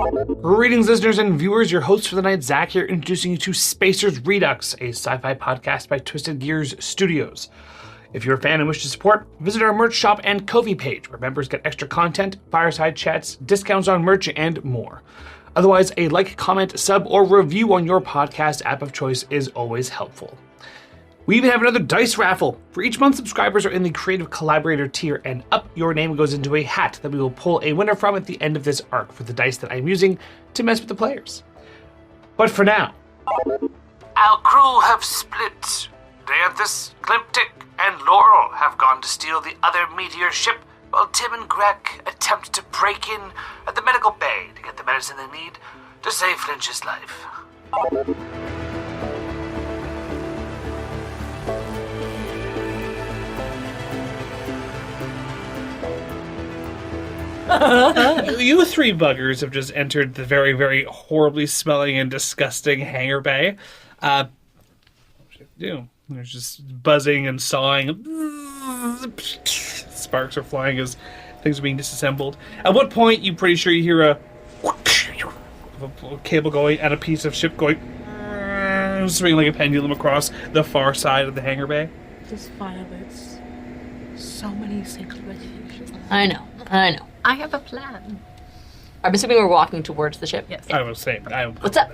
Greetings, listeners and viewers. Your host for the night, Zach, here, introducing you to Spacers Redux, a sci-fi podcast by Twisted Gears Studios. If you're a fan and wish to support, visit our merch shop and Ko-fi page, where members get extra content, fireside chats, discounts on merch, and more. Otherwise, a like, comment, sub, or review on your podcast app of choice is always helpful. We even have another dice raffle. For each month, subscribers are in the Creative Collaborator tier, and up your name goes into a hat that we will pull a winner from at the end of this arc for the dice that I'm using to mess with the players. But for now, our crew have split. Diantha, Klip-Tik, and Lorell have gone to steal the other meteor ship, while Tym and Grek attempt to break in at the medical bay to get the medicine they need to save Flinch's life. You three buggers have just entered the very, very horribly smelling and disgusting hangar bay. What should I do? There's just buzzing and sawing. Sparks are flying as things are being disassembled. At what point, you're pretty sure you hear a cable going and a piece of ship going, swinging like a pendulum across the far side of the hangar bay. This violates so many sacred regulations. I know. I have a plan. I'm assuming we're walking towards the ship. Yes. I was saying, What's up?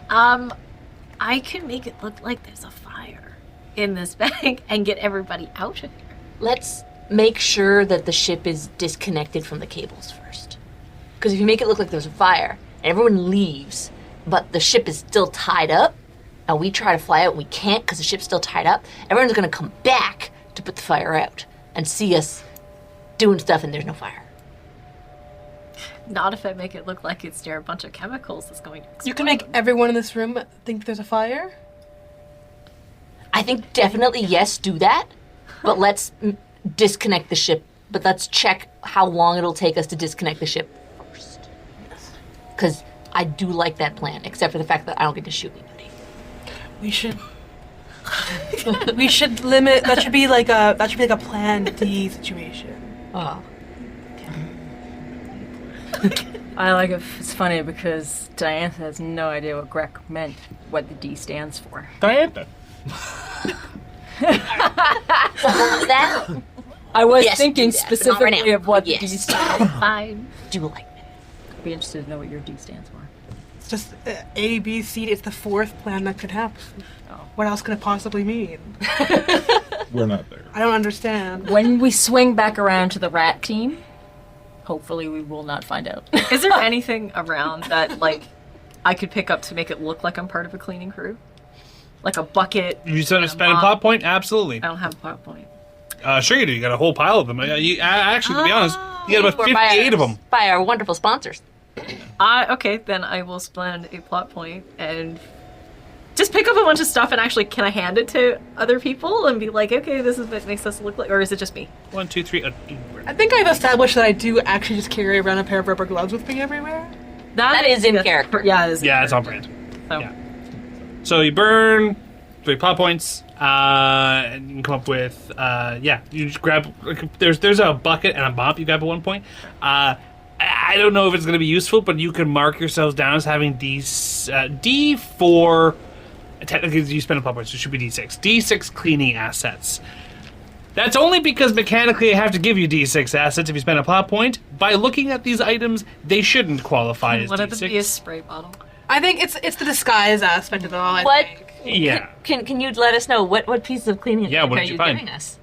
I can make it look like there's a fire in this bag and get everybody out of here. Let's make sure that the ship is disconnected from the cables first. Because if you make it look like there's a fire, and everyone leaves, but the ship is still tied up, and we try to fly out and we can't because the ship's still tied up, everyone's going to come back to put the fire out and see us doing stuff and there's no fire. Not if I make it look like it's near a bunch of chemicals that's going to explode. You can make everyone in this room think there's a fire? I think definitely yes, do that, but let's disconnect the ship. But let's check how long it'll take us to disconnect the ship first. Because I do like that plan, except for the fact that I don't get to shoot anybody. We should limit. That should be like a plan D situation. Oh. I like it. It's funny because Diantha has no idea what Grek meant, what the D stands for. Diantha. That? I was Yes, thinking do that, but not right specifically now. of what Yes. the D stands for. Fine. Do like that. I'd be interested to know what your D stands for. It's just A, B, C. It's the fourth plan that could happen. Oh. What else could it possibly mean? We're not there. I don't understand. When we swing back around to the rat team, hopefully we will not find out. Is there anything around that, like, I could pick up to make it look like I'm part of a cleaning crew? Like a bucket? You said and to spend a plot point? Absolutely. I don't have a plot point. Sure you do. You got a whole pile of them. Actually, to be honest, you got about 58 of them. By our wonderful sponsors. Okay, then I will spend a plot point and just pick up a bunch of stuff and actually, can I hand it to other people and be like, okay, this is what makes us look like, or is it just me? 1, 2, 3. I think I've established that I do actually just carry around a pair of rubber gloves with me everywhere. That is in character. Yeah, it is. Yeah, it's on brand. So. Yeah. So you burn 3 plot points, and you can come up with, you just grab, there's a bucket and a mop you grab at one point. I don't know if it's going to be useful, but you can mark yourselves down as having D4. Technically, you spend a plot point, so it should be D6. D6 cleaning assets. That's only because mechanically I have to give you D6 assets if you spend a plot point. By looking at these items, they shouldn't qualify as One of them be a D6. spray bottle. I think it's the disguise aspect of it all. I What? think. Yeah. Can you let us know what pieces of cleaning Yeah, what are did you you find? giving us?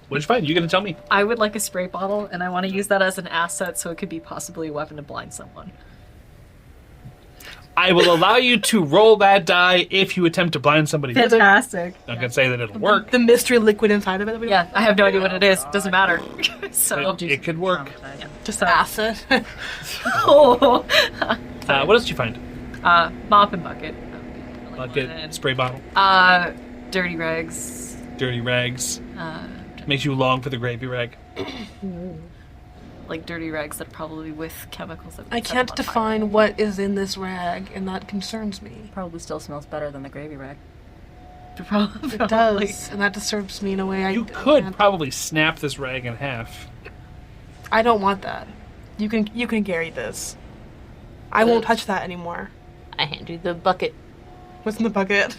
What did you find? You're going to tell me. I would like a spray bottle, and I want to use that as an asset so it could be possibly a weapon to blind someone. I will allow you to roll that die if you attempt to blind somebody. I'm Fantastic. not going to say that it'll work. The mystery liquid inside of it. Yeah, I have no idea what it is. Doesn't matter. So It could work. Just acid. Oh. What else did you find? Mop and bucket. Bucket, spray bottle, Dirty rags. dirty rags. Makes you long for the gravy rag. Like dirty rags that are probably with chemicals that would I set can't them on fire. define what is in this rag, and that concerns me. Probably still smells better than the gravy rag. Probably. It does, and that disturbs me in a way You I could can't- probably snap this rag in half. I don't want that. You can carry this. I won't touch that anymore. I hand you the bucket. What's in the bucket?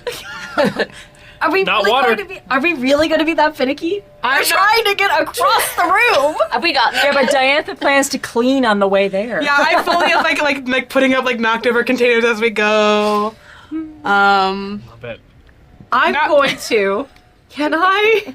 Are we Not really water. going to be that finicky? I'm trying to get across the room. Have we gotten Yeah, but Diantha plans to clean on the way there. Yeah, I fully am like putting up like knocked over containers as we go. Love it. I'm going to. Can I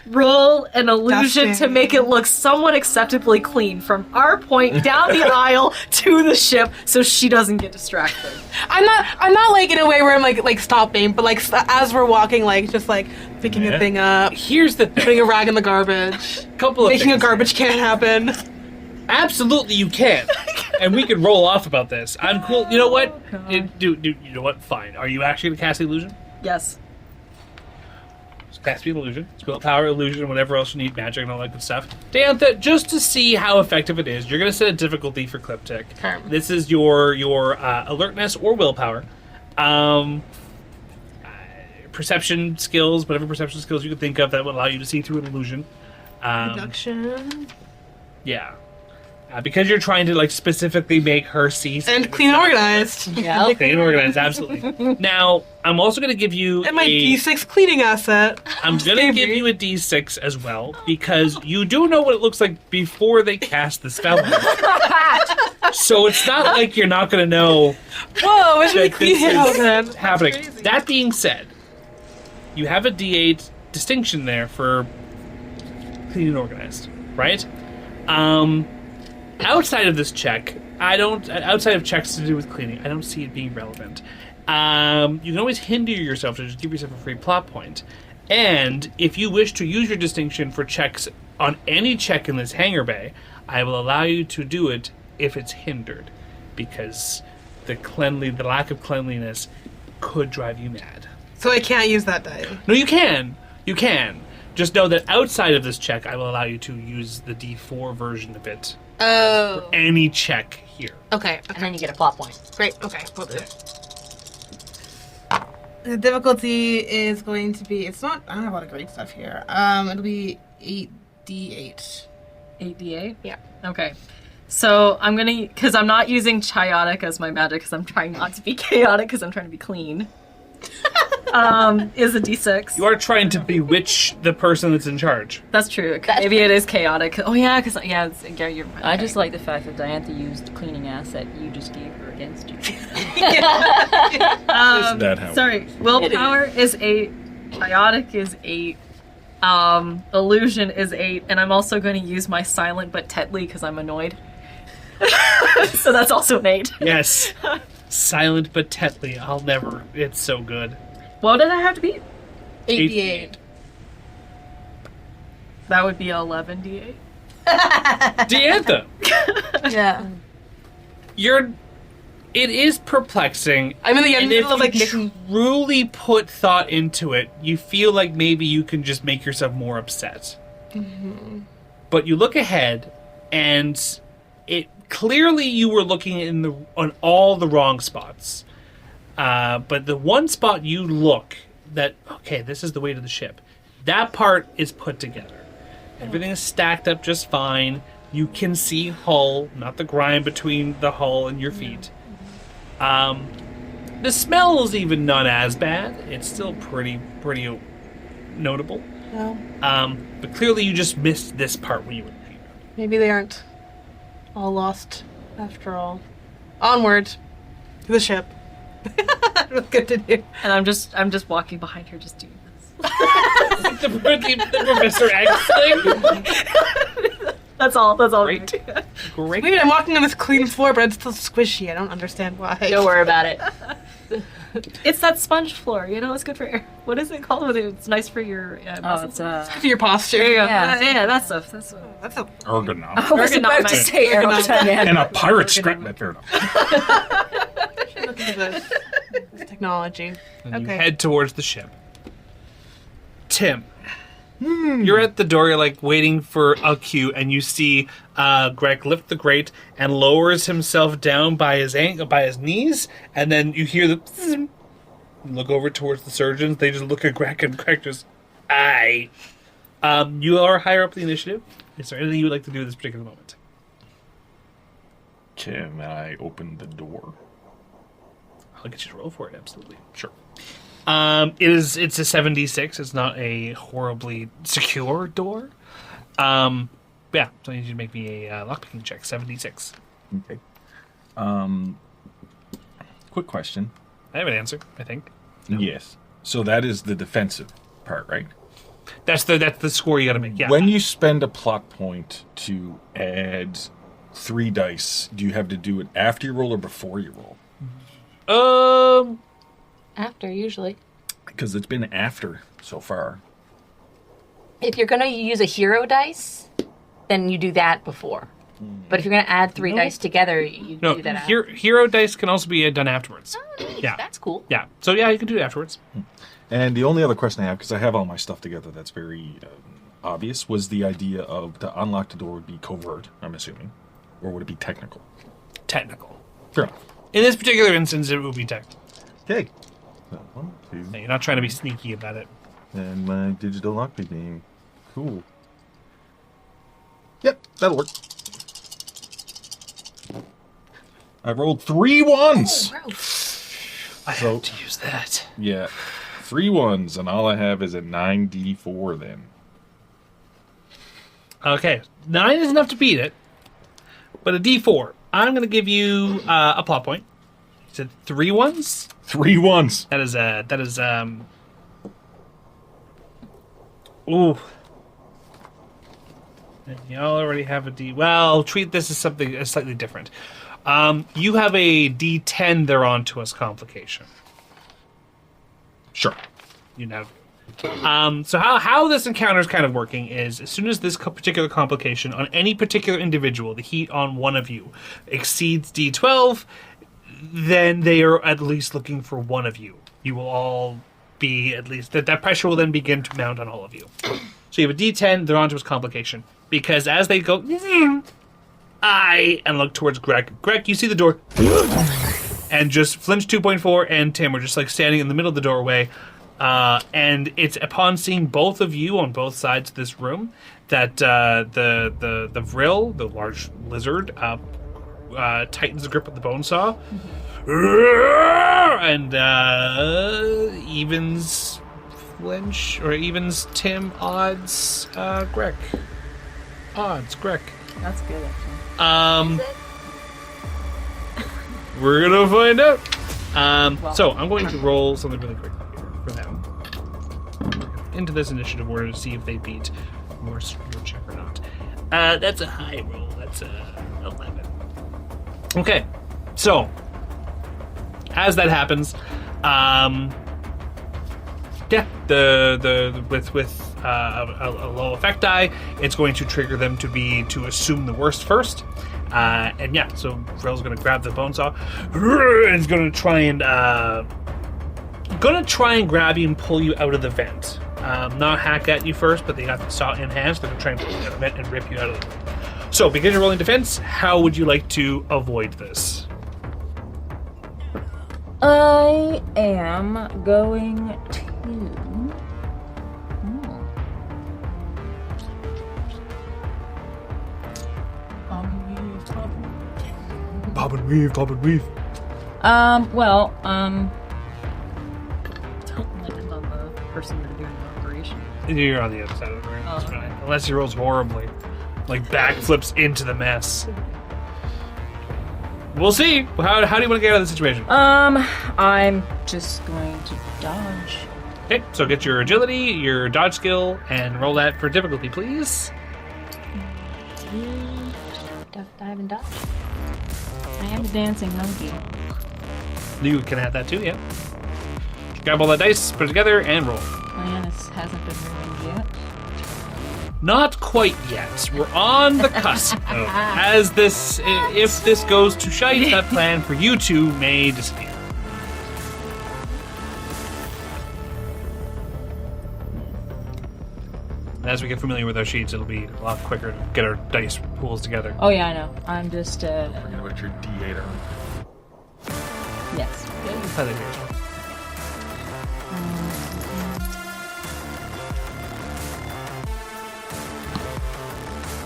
roll an illusion Dusting. to make it look somewhat acceptably clean from our point down the aisle to the ship so she doesn't get distracted? I'm not like in a way where I'm like stopping, but like as we're walking, like just like picking a thing up, Here's the thing. putting a rag in the garbage, Couple of making a things. garbage can happen. Absolutely, you can, and we could roll off about this. I'm cool. You know what? You know what? Fine. Are you actually gonna cast the illusion? Yes. Just cast the illusion. Spell power, illusion, whatever else you need, magic, and all that good stuff. Diantha, just to see how effective it is, you're gonna set a difficulty for Klip-Tik. Okay. This is your alertness or willpower. Perception skills, whatever perception skills you can think of that would allow you to see through an illusion. Reduction Yeah. Because you're trying to like specifically make her see and clean and organized. Yeah. clean and organized, absolutely. Now, I'm also going to give you And my D6 cleaning asset. I'm going to give you a D6 as well because you do know what it looks like before they cast the spell. So it's not like you're not going to know Whoa, it's really that clean this then. is happening. That being said, you have a D8 distinction there for clean and organized, right? Outside of this check, outside of checks to do with cleaning, I don't see it being relevant. You can always hinder yourself to just give yourself a free plot point. And if you wish to use your distinction for checks on any check in this hangar bay, I will allow you to do it if it's hindered. Because the lack of cleanliness could drive you mad. So I can't use that die. No, you can. You can. Just know that outside of this check, I will allow you to use the D4 version of it. Oh. Any check here. Okay. And then you get a plot point. Great. Okay. We'll do. The difficulty is going to be. It's not. I don't have a lot of great stuff here. It'll be 8d8. 8d8? Yeah. Okay. So I'm going to, because I'm not using chaotic as my magic because I'm trying not to be chaotic because I'm trying to be clean. Is a d6. You are trying to bewitch the person that's in charge. That's true. Maybe it is chaotic. Oh yeah, because yeah, you're right. I just like the fact that Diantha used cleaning asset you just gave her against you. that how? Sorry, willpower is 8, chaotic is 8, illusion is 8, and I'm also going to use my silent but Tetley because I'm annoyed. So that's also an 8. Yes. Silent but Tetley. I'll never. It's so good. What did I have to beat? 8d8. That would be 11d8. Diantha, Yeah. it is perplexing. I'm in the And middle of like if making. you truly put thought into it, you feel like maybe you can just make yourself more upset. Mm-hmm. But you look ahead, and it clearly you were looking on all the wrong spots. But the one spot you look that, okay, this is the way to the ship, that part is put together. Everything is stacked up just fine. You can see hull, not the grime between the hull and your feet. The smell is even not as bad. It's still pretty notable. No. But clearly you just missed this part when you were looking. Maybe they aren't all lost after all. Onward to the ship. What's good to do? And I'm just walking behind her, just doing this. the Professor X thing. That's all. Great. we do. Great. Weird, I'm walking on this clean floor, but it's still squishy. I don't understand why. Don't worry about it. It's that sponge floor, you know. It's good for air. What is it called? It's nice for your. Oh, muscles. it's For your posture. There you go. Yeah. Yeah, that stuff. That's That's a Ergonomic. I was about to Ergonomic. say aerodynamic. And a pirate script. look into this technology. And you Okay. head towards the ship. Tim, you're at the door, you're like waiting for a cue, and you see Greg lift the grate and lowers himself down by his knees, and then you hear the zzz. Look over towards the surgeons. They just look at Greg, and Greg just, aye. You are higher up the initiative. Is there anything you would like to do at this particular moment? Can I open the door? I'll get you to roll for it, absolutely. Sure. It's a 76. It's not a horribly secure door. Yeah, so I need you to make me a lockpicking check. 76. Okay. Quick question. I have an answer, I think. Yes. So that is the defensive part, right? That's the score you got to make. Yeah. When you spend a plot point to add 3 dice, do you have to do it after you roll or before you roll? After, usually. Because it's been after so far. If you're going to use a hero dice, then you do that before. But if you're going to add 3 dice together, you do that after. Hero dice can also be done afterwards. Oh, nice. Yeah. That's cool. Yeah. So, yeah, you can do it afterwards. And the only other question I have, because I have all my stuff together that's very obvious, was the idea of to unlock the door would be covert, I'm assuming. Or would it be technical? Technical. Fair enough. In this particular instance, it would be technical. Okay. So, 1, 2, Yeah, you're not trying to be sneaky about it. and my digital lockpicking. Cool. Yep, that'll work. I rolled 3 ones! I So- have to use that. Yeah, 3 ones, and all I have is a 9d4 then. Okay. 9 is enough to beat it. But a D4. I'm going to give you a plot point. You said 3 ones? 3 ones! That is, ooh. And y'all already have a D. Well, treat this as something slightly different. You have a D10 they're on to us complication. Sure. You know. So how this encounter is kind of working is as soon as this particular complication on any particular individual, the heat on one of you exceeds D12, then they are at least looking for one of you. You will all be at least that pressure will then begin to mount on all of you. So you have a D10, they're onto his complication. Because as they go, and look towards Greg. Greg, you see the door, and just Flinch 2.4 and Tim are just like standing in the middle of the doorway. And it's upon seeing both of you on both sides of this room that the Vril, the large lizard, tightens the grip of the bone saw, and evens Flinch or evens Tim odds Greg. Odds Greg. That's good, actually. We're gonna find out. So I'm going to roll something really quick for them into this initiative order to see if they beat your check or not. That's a high roll. That's a 11. Okay, so as that happens, with a low effect die, it's going to trigger them to assume the worst first. And yeah, so Vrill's going to grab the bone saw and is going to try and grab you and pull you out of the vent. Not hack at you first, but they got the saw in hand, so they're going to try and pull you out of the vent and rip you out of the vent. So, because you're rolling defense, how would you like to avoid this? I am going to... Bob and weave. Don't land on the person that are doing the operation. You're on the other side of the room. That's Oh, okay. fine. Unless he rolls horribly. Like backflips into the mess. We'll see. How do you want to get out of the situation? I'm just going to dodge. Okay, so get your agility, your dodge skill, and roll that for difficulty, please. Dive and dodge. I am a dancing monkey. You can have that too, yeah. Grab all that dice, put it together, and roll. Lyannis hasn't been ruined yet. Not quite yet. We're on the cusp. As this, if this goes to shite, that plan for you two may disappear. And as we get familiar with our sheets, it'll be a lot quicker to get our dice pools together. Oh yeah, I know. I'm just Forget about your D8 arm. yes. Yeah, you play that yours.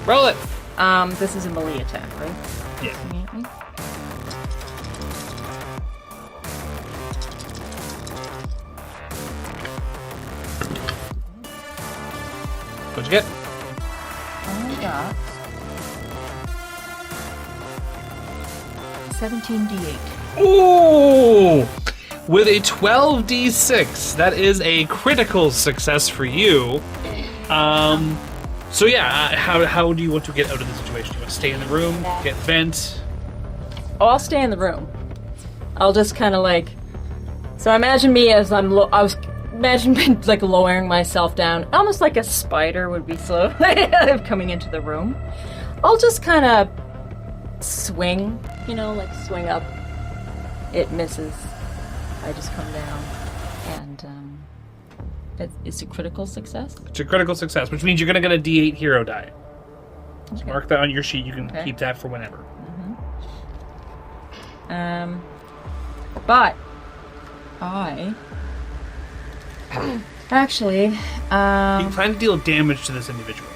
Roll it. This is a melee attack, right? Yeah. Coming at me? What'd you get? I got 17d8. Ooh! With a 12d6, that is a critical success for you. So yeah, how do you want to get out of the situation? You want to stay in the room, get vent? Oh, I'll stay in the room. I'll just kind of like. So imagine me as imagine me like lowering myself down, almost like a spider would be slowly coming into the room. I'll just kind of swing, like swing up. It misses. I just come down, and it's a critical success. It's a critical success, which means you're going to get a D8 hero die. So mark that on your sheet. You can keep that for whenever. But I actually You can plan to deal damage to this individual.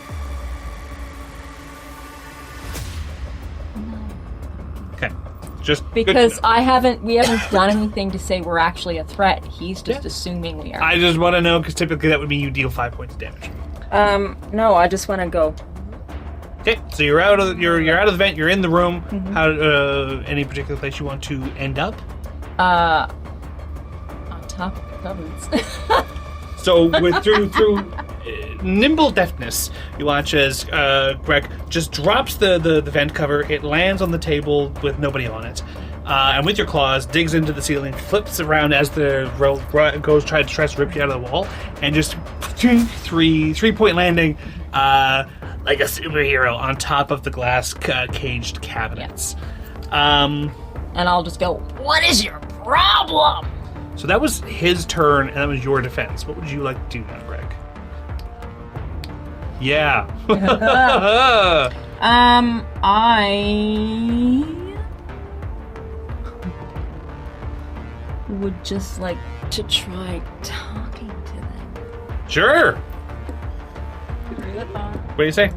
Okay, just because we haven't done anything to say we're actually a threat. He's just assuming we are. I just want to know because typically that would mean you deal 5 points of damage. No, I just want to go. Okay, so you're out of the vent. You're in the room. How? Any particular place you want to end up? On top of the cupboards. So through nimble deftness, you watch as Greg just drops the vent cover. It lands on the table with nobody on it, and with your claws digs into the ceiling, flips around as the rope tries to rip you out of the wall, and just three-point landing. Like a superhero on top of the glass caged cabinets. And I'll just go, what is your problem? So that was his turn, and that was your defense. What would you like to do now, Greg? Yeah. I would just like to try talking to them. Sure. What do you say?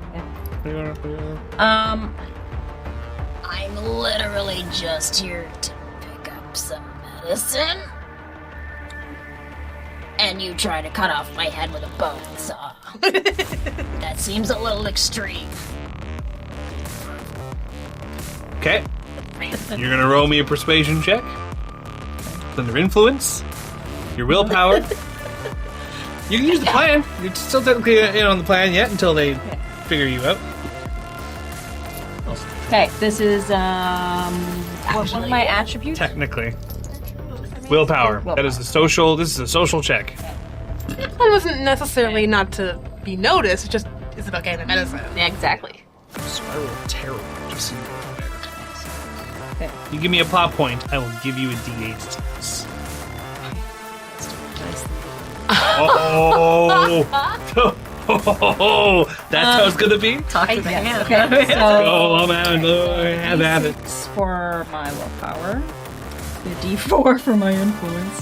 I'm literally just here to pick up some medicine. And you try to cut off my head with a bone saw. That seems a little extreme. Okay. You're gonna roll me a persuasion check. Under influence. Your willpower. You can use the plan. You're still technically in on the plan yet until they figure you out. Okay, this is what are my attributes? Technically. Willpower. That is this is a social check. It wasn't necessarily not to be noticed, it just is about getting the medicine. Yeah, exactly. So I roll terrible, just so you know. Okay. You give me a plot point, I will give you a D8 times. Oh, that's how it's gonna be? Talk to the hand. Okay, so Oh, man, have at it. D6 for my willpower. The D4 for my influence.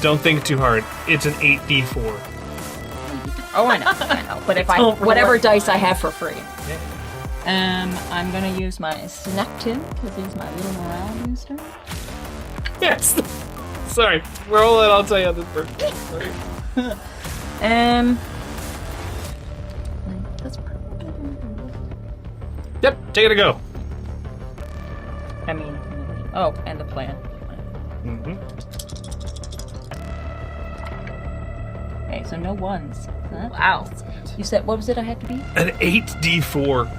Don't think too hard. It's an 8d4. Oh, I know. But if whatever dice I have for free. I'm gonna use my snack tin because he's my little morale booster. Yes. Sorry. Roll it. I'll tell you how this works. That's Yep. Take it a go. I mean, oh, and the plan. Mm-hmm. Okay, so no ones. Huh? Wow. You said what was it? I had to be An 8d4.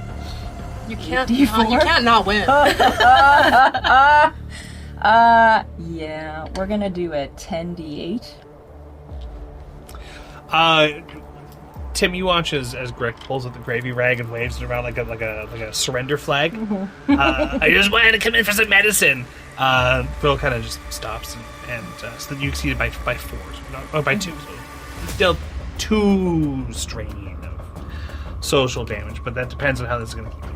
You can't D4? you can't not win. Yeah, we're gonna do a 10d8. Tim, you watch as Greg pulls up the gravy rag and waves it around like a surrender flag. I just wanted to come in for some medicine. Bill kind of just stops and so you exceed it by 4, or by 2. So it's dealt 2 strain of social damage, but that depends on how this is going to keep going.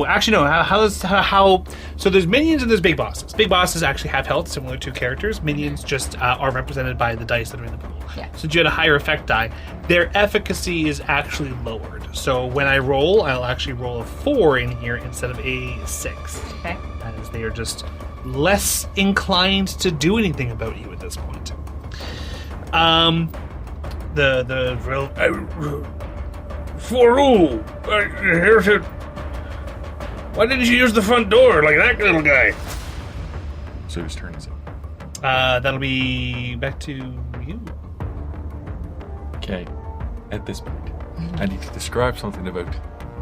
Actually no. How so there's minions and there's big bosses. Big bosses actually have health similar to characters. Minions just are represented by the dice that are in the pool. Yeah. So you had a higher effect die. Their efficacy is actually lowered. So when I roll, I'll actually roll a 4 in here instead of a 6. Okay. That is, they are just less inclined to do anything about you at this point. the drill. For who? Here's it. Why didn't you use the front door like that little guy? So whose turn is it? That'll be back to you. Okay. At this point, I need to describe something about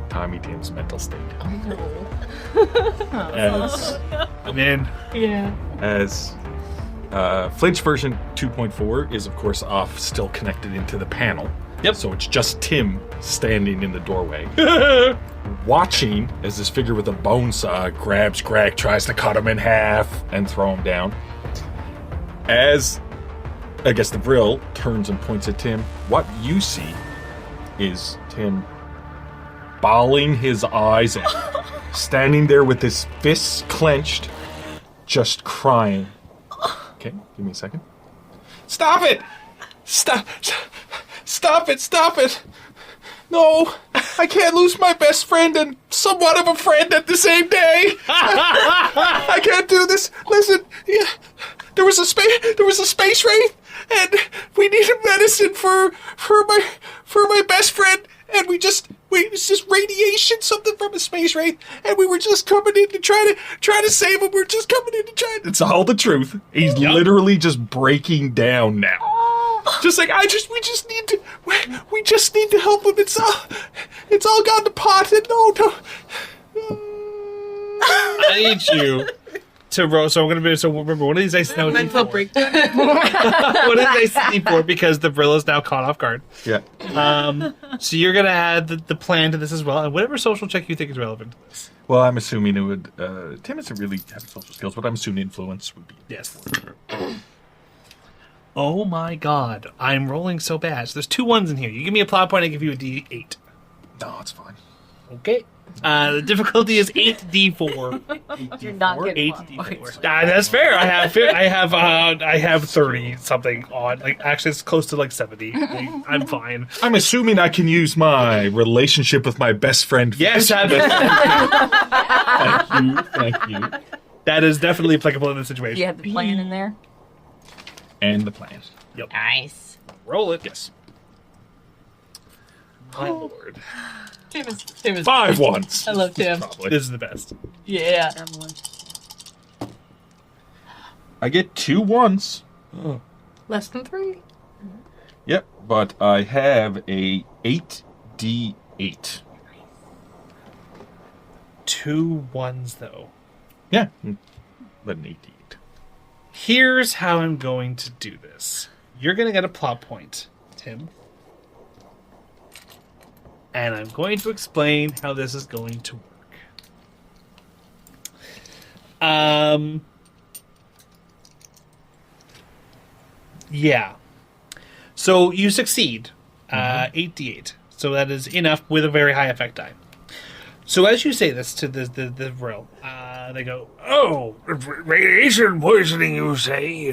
Tommy Tim's mental state. As I'm in. Yeah. as Flinch version 2.4 is, of course, off, still connected into the panel. Yep. So it's just Tim standing in the doorway, watching as this figure with a bone saw grabs Greg, tries to cut him in half, and throw him down. As, I guess, the Vril turns and points at Tim, what you see is Tim bawling his eyes out, standing there with his fists clenched, just crying. Okay, give me a second. Stop it! Stop it! No, I can't lose my best friend and somewhat of a friend at the same day. I can't do this. Listen, yeah, there was a space wraith, and we needed medicine for my best friend, and it's just radiation, something from a space wraith, and we were just coming in to try to save him. We're just coming in to try. It's all the truth. He's literally just breaking down now. Just like we just need to help him. It's all gone to pot. And no. I need you to roll. So I'm gonna be. So remember, one of these dice now. Mental breakdown. One of these dice is D4 because the Vril is now caught off guard. Yeah. So you're gonna add the plan to this as well, and whatever social check you think is relevant to this. Well, I'm assuming it would. Tim doesn't really have social skills, but I'm assuming influence would be. Yes. Oh my god, I'm rolling so bad. So there's 2 1s in here. You give me a plot point, I give you a D8. No, it's fine. Okay. The difficulty is 8d4. You're not getting 8d4. That's fair. I have 30 something on. Like actually, it's close to like 70. I'm fine. I'm assuming I can use my relationship with my best friend. Yes, Thank you. that is definitely applicable in this situation. You have the plan in there? And the plan. Yep. Nice. Roll it. Yes. My lord. Tim is 5 1s. I love Tim. Probably. This is the best. Yeah. I get 2 1s. Less than 3. Yep, but I have a 8d8. 2 1s though. Yeah, but an 8d8. Here's how I'm going to do this. You're going to get a plot point, Tim. And I'm going to explain how this is going to work. Yeah. So you succeed. 8d8. So that is enough with a very high effect die. So as you say this to the Vril, they go, "Oh, radiation poisoning, you say?"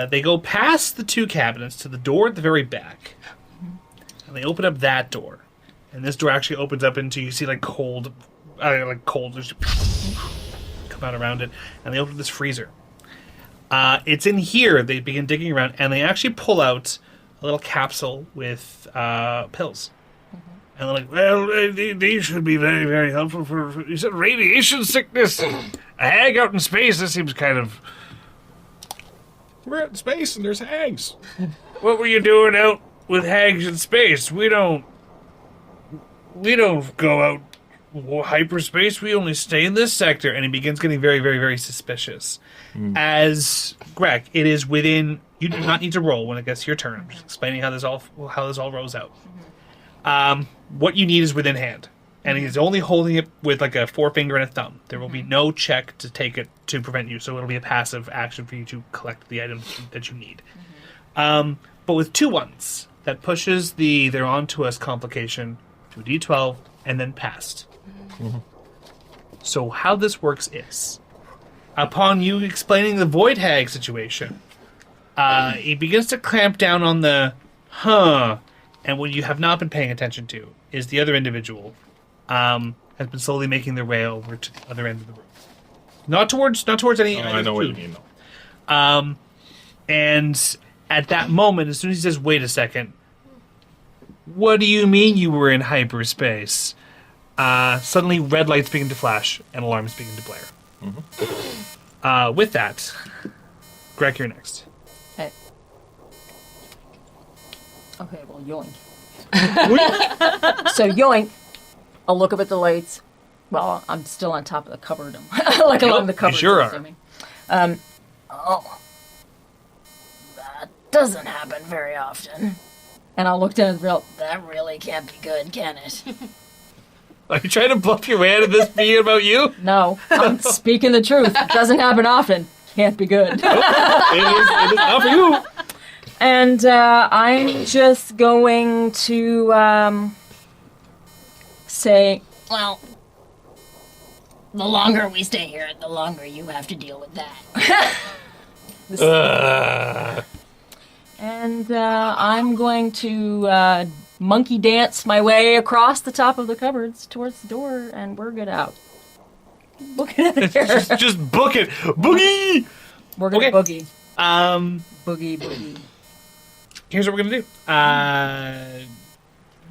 They go past the 2 cabinets to the door at the very back. And they open up that door. And this door actually opens up into, you see cold just come out around it. And they open this freezer. It's in here, they begin digging around, and they actually pull out a little capsule with pills. And they're like, "Well, these should be very, very helpful for you said radiation sickness. A hag out in space, this seems kind of..." We're out in space and there's hags. "What were you doing out with hags in space? We don't go out hyperspace. We only stay in this sector." And he begins getting very, very, very suspicious. As Greg, it is within. You do not need to roll when it gets to your turn. I'm just explaining how this all rolls out. What you need is within hand, and he's only holding it with a forefinger and a thumb. There will be no check to take it to prevent you, so it'll be a passive action for you to collect the items that you need. But with 2 1s, that pushes the "they're on to us" complication to a D12 and then past. So how this works is, upon you explaining the Void Hag situation, he begins to clamp down on the and what you have not been paying attention to is the other individual has been slowly making their way over to the other end of the room. Not towards any... I know what you mean, though. And at that moment, as soon as he says, wait a second, what do you mean you were in hyperspace? Suddenly red lights begin to flash and alarms begin to blare. With that, Greg, you're next. Hey. Okay, well, yoink. So yoink, I'll look up at the lights. Well, I'm still on top of the cupboard. Like along the cupboard. You sure are. Assuming. Oh. That doesn't happen very often. And I'll look down at the rail. That really can't be good, can it? Are you trying to bluff your way out of this being about you? No, I'm speaking the truth. It doesn't happen often. Can't be good. It is not for you. And I'm just going to say, Well, the longer we stay here, the longer you have to deal with that. and I'm going to monkey dance my way across the top of the cupboards towards the door, and we're good out. Look at it here. Just book it. Boogie! We're gonna Okay. boogie. Boogie. Here's what we're gonna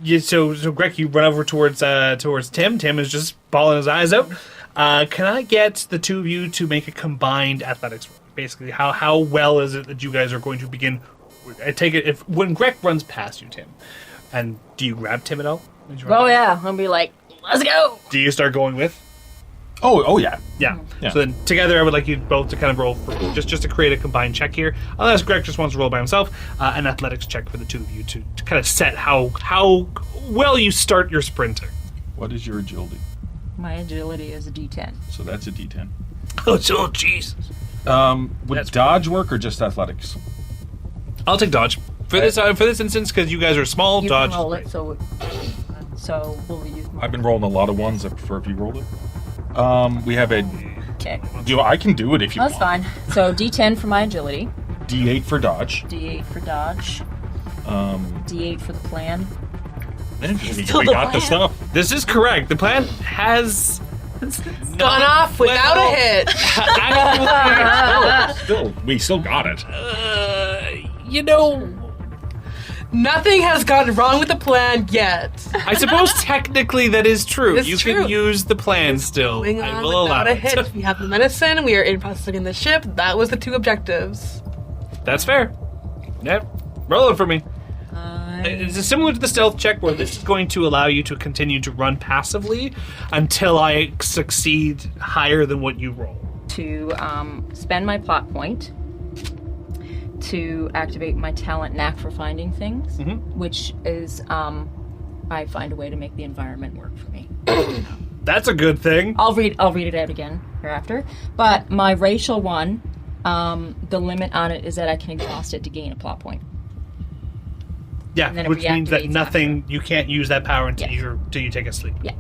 do. So Greg, you run over towards Tim. Tim is just bawling his eyes out. Can I get the two of you to make a combined athletics roll? Basically, how well is it that you guys are going to begin? I take it when Greg runs past you, Tim, and do you grab Tim at all? Oh yeah, I'll be like, let's go. Do you start going with? Oh yeah. Yeah. Yeah. So then together, I would like you both to kind of roll for, just to create a combined check here. Unless Greg just wants to roll by himself, an athletics check for the two of you to kind of set how well you start your sprinting. What is your agility? My agility is a D10. So that's a D10. Oh Jesus! Would That's dodge work or just athletics? I'll take dodge for this instance because you guys are small. You Dodge. can roll it, so we'll use. I've been rolling a lot of ones. I prefer if you rolled it. We have a. Okay. I can do it if you That's want. fine. So D10 for my agility, D8 for dodge. D8 for dodge, D8 for the plan. We got the stuff. This is correct. The plan has Gone off without a hit. We still got it. Nothing has gone wrong with the plan yet. I suppose technically that is true. It's You true. can use the plan still. Going I on will allow without a it. hit. We have the medicine. We are in processing in the ship. That was the two objectives. That's fair. Yep. Roll it for me. It's similar to the stealth check where this is going to allow you to continue to run passively until I succeed higher than what you roll. To spend my plot point to activate my talent knack for finding things, which is I find a way to make the environment work for me. That's a good thing. I'll read it out again hereafter. But my racial one, the limit on it is that I can exhaust it to gain a plot point. Yeah, And then it which means that reactivates you can't use that power until Yeah. you take a sleep. Yeah.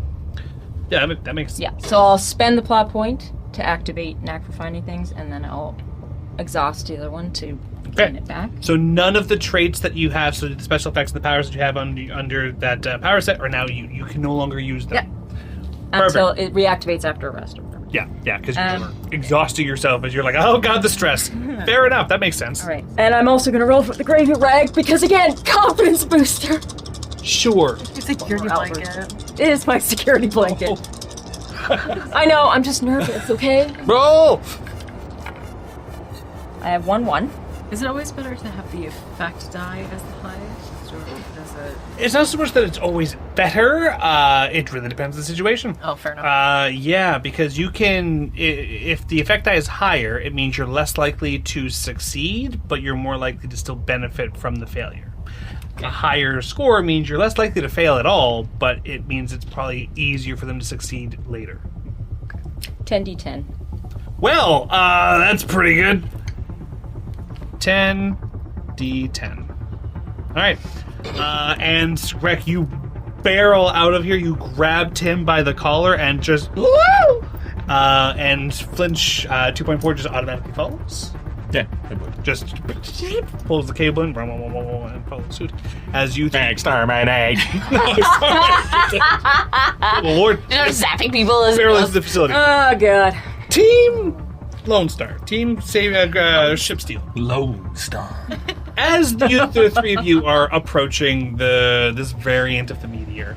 Yeah, that makes Yeah. So I'll spend the plot point to activate knack for finding things, and then I'll exhaust the other one to gain it back. So none of the traits that you have, so the special effects and the powers that you have under that power set are now you can no longer use them. Yeah. Until it reactivates after a rest or whatever. Yeah, because you're exhausting yourself as you're like, oh god, the stress. Fair enough, that makes sense. All right. And I'm also going to roll for the gravy rag because, again, confidence booster. Sure. It's a security blanket. It is my security blanket. I know, I'm just nervous, okay? Roll! I have 1-1. Is it always better to have the effect die as the highest, or does it? It's not so much that it's always better. It really depends on the situation. Oh, fair enough. Yeah, because you can. If the effect die is higher, it means you're less likely to succeed, but you're more likely to still benefit from the failure. A higher score means you're less likely to fail at all, but it means it's probably easier for them to succeed later. 10d10. Well, that's pretty good. 10d10. All right. And Greg, you barrel out of here. You grab Tim by the collar and just woo! And flinch 2.4 just automatically follows. Yeah, it would. Just pulls the cable in and follows suit as you. Exterminate. Lord, Zapping people as barrel into the facility. Oh, God. Team Lone Star. Team save ship steal. Lone Star. As the three of you are approaching this variant of the meteor,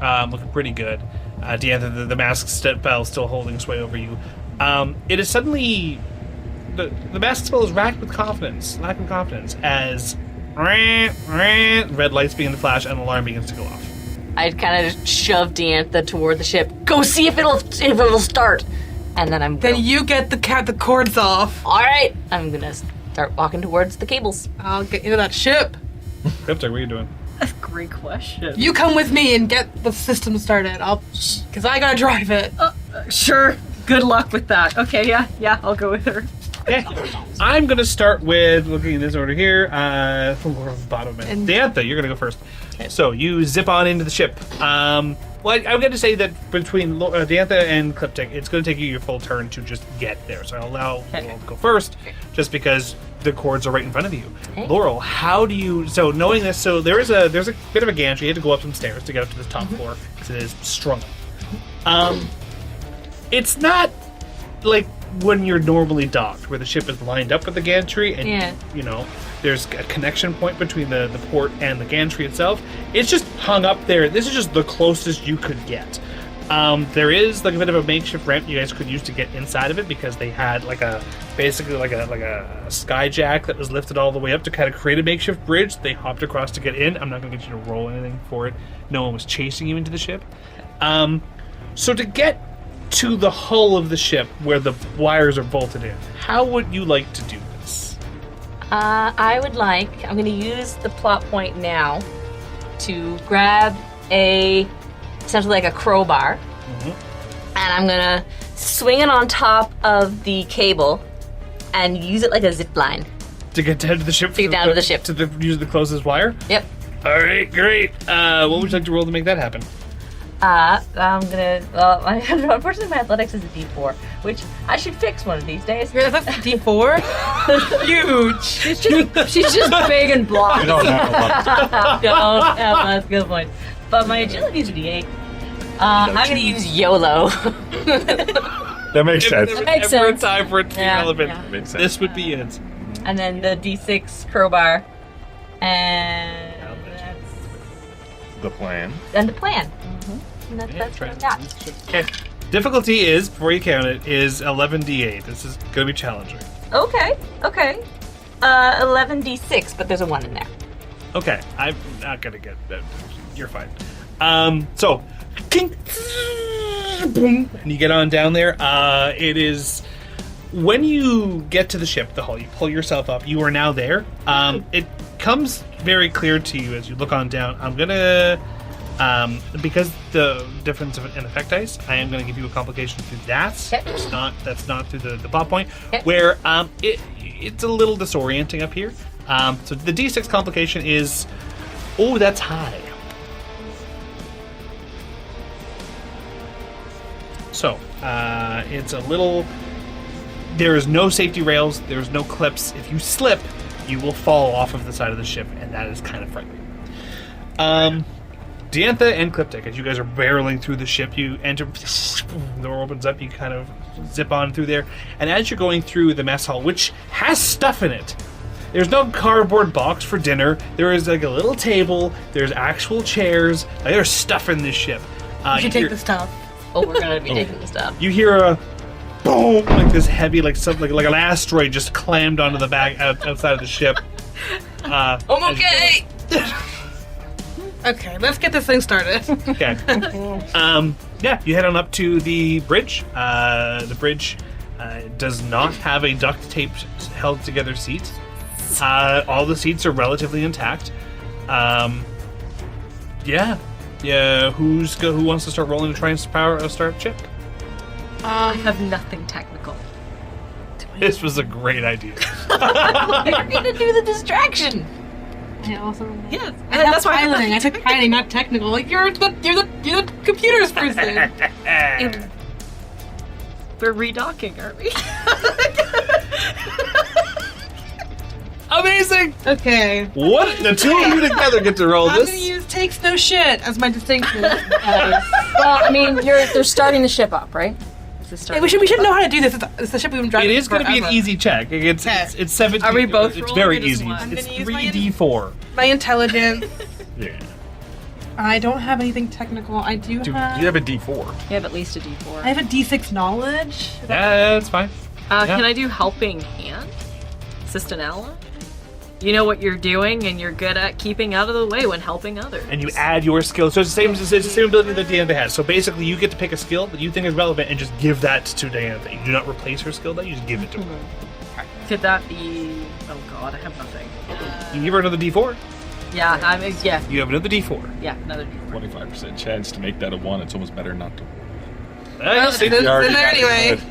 looking pretty good, Diantha, the mask spell still holding sway over you, it is suddenly... The mask spell is racked with confidence, lacking confidence, as red lights begin to flash and an alarm begins to go off. I'd kind of shove Diantha toward the ship. Go see if it'll start. And then Then you get the cords off. All right, I'm gonna start walking towards the cables. I'll get into that ship. Klip-Tik, what are you doing? Great question. You come with me and get the system started. Because I gotta drive it. Sure. Good luck with that. Okay, yeah, I'll go with her. Okay. I'm going to start with, looking in this order here, bottom end. Diantha, you're going to go first. Okay. So you zip on into the ship. I'm going to say that between Diantha and Klip-Tik, it's going to take you your full turn to just get there. So I'll allow Lorell to go first, just because the cords are right in front of you. Okay. Lorell, how do you... So knowing this, so there's a bit of a gantry. You have to go up some stairs to get up to the top floor, because it is strung. It's not like when you're normally docked, where the ship is lined up with the gantry, and there's a connection point between the port and the gantry itself. It's just hung up there. This is just the closest you could get. There is like a bit of a makeshift ramp you guys could use to get inside of it, because they had basically like a skyjack that was lifted all the way up to kind of create a makeshift bridge. They hopped across to get in. I'm not going to get you to roll anything for it. No one was chasing you into the ship. So to get to the hull of the ship where the wires are bolted in, how would you like to do this? I'm going to use the plot point now to grab essentially like a crowbar, and I'm going to swing it on top of the cable and use it like a zip line. To get down to the ship? To get down to the ship. To use the closest wire? Yep. All right, great. What would you like to roll to make that happen? I'm gonna. Unfortunately, my athletics is a D4, which I should fix one of these days. Your athletics D4? Huge. She's just big and blocky. You don't have a lot. That's a good point. But my agility is a D8. I'm gonna use YOLO. That makes sense. That makes Ever sense. time for it to be relevant. Yeah. Makes sense. This would be it. And then the D6 crowbar, and that's The plan. and the plan. And that's what I got. Okay. Difficulty is, before you count it, is 11d8. This is going to be challenging. Okay. 11d6, but there's a 1 in there. Okay, I'm not going to get that. You're fine. So, kink, boom, and you get on down there. It is... When you get to the ship, the hull, you pull yourself up. You are now there. It comes very clear to you as you look on down. I'm going to... because the difference of an effect dice, I am going to give you a complication through that. Okay. That's not through the plot point. Okay. Where it's a little disorienting up here. So the D6 complication is, that's high. So it's a little. There is no safety rails. There's no clips. If you slip, you will fall off of the side of the ship, and that is kind of frightening. Diantha and Klip-Tik, as you guys are barreling through the ship, you enter, the door opens up, you kind of zip on through there, and as you're going through the mess hall, which has stuff in it, there's no cardboard box for dinner, there is like a little table, there's actual chairs, there's stuff in this ship. You should take the stuff. Oh, we're gonna be taking the stuff. You hear a boom, like this heavy, like something like an asteroid just clammed onto the back outside of the ship. I'm okay! Okay, let's get this thing started. Okay. You head on up to the bridge. The bridge does not have a duct taped held together seat. All the seats are relatively intact. Who wants to start rolling to try and start the ship? I have nothing technical. This was a great idea. You're gonna do the distraction. I also Yes, I have that's why piloting. I took piloting, not technical. Like you're the computers person. We're redocking, aren't we? Amazing! Okay. What? The two of you together get to roll I'm this? gonna use takes no shit as my distinction. Well, I mean, they're starting the ship up, right? we should know how to do this. It's the ship we've been driving. It is going to be an forever. easy check. It's 17. Are we both It's rolling very or just easy. one? I'm It's gonna use my 3d4. My intelligence. Yeah. I don't have anything technical. I do Do have. you have a D4? You have at least a D4. I have a D6 knowledge. Yeah, that's fine. Yeah. Can I do helping hand? Assist an ally? You know what you're doing, and you're good at keeping out of the way when helping others. And you add your skill. So it's the same ability that Diantha has. So basically, you get to pick a skill that you think is relevant and just give that to Diantha. You do not replace her skill, that you just give it to her. Could that be? Oh God, I have nothing. You give her another d4. Yeah, You have another d4. yeah, another D4. 25% chance to make that a 1. It's almost better not to. Well, it's in there anyway.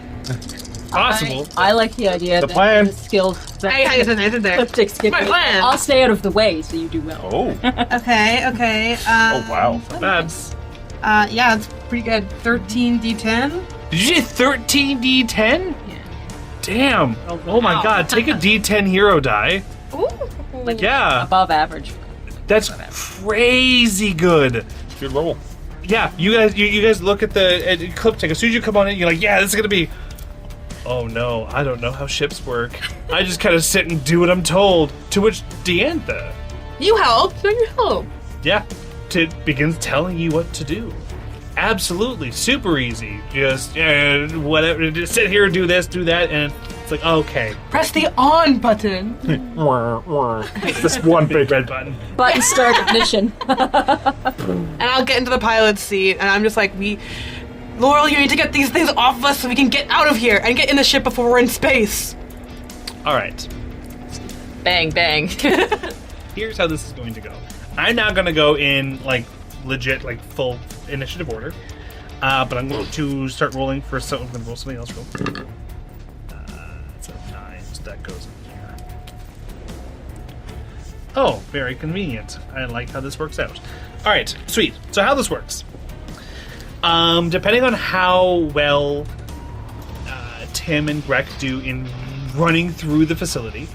Possible. I like the idea The that plan. the skills Hey, it's in there. It's in there. Klip-Tik's give My me. plan. I'll stay out of the way so you do well. Oh. Okay. Oh, wow. Bad. Yeah, it's pretty good. 13 D10. Did you say 13 d10? Yeah. Damn. Oh my god. Take a d10 hero die. Ooh. Yeah. Above average. That's crazy good. Good roll. Yeah, you guys look at the Klip-Tik. As soon as you come on in, you're like, yeah, this is gonna be. Oh no, I don't know how ships work. I just kind of sit and do what I'm told. To which Diantha, You help. So you help. yeah, begins telling you what to do. Absolutely, super easy. Just whatever. Just sit here and do this, do that, and it's like okay. Press the on button. It's this one big Red button. Button start ignition. And I'll get into the pilot's seat, and I'm just like, Laurel, you need to get these things off of us so we can get out of here and get in the ship before we're in space. All right. Bang, bang. Here's how this is going to go. I'm not going to go in like legit like full initiative order, but I'm going to start rolling for I'm going to roll something else real quick. It's a 9, so that goes in here. Oh, very convenient. I like how this works out. All right, sweet. So how this works? Depending on how well Tim and Grek do in running through the facility,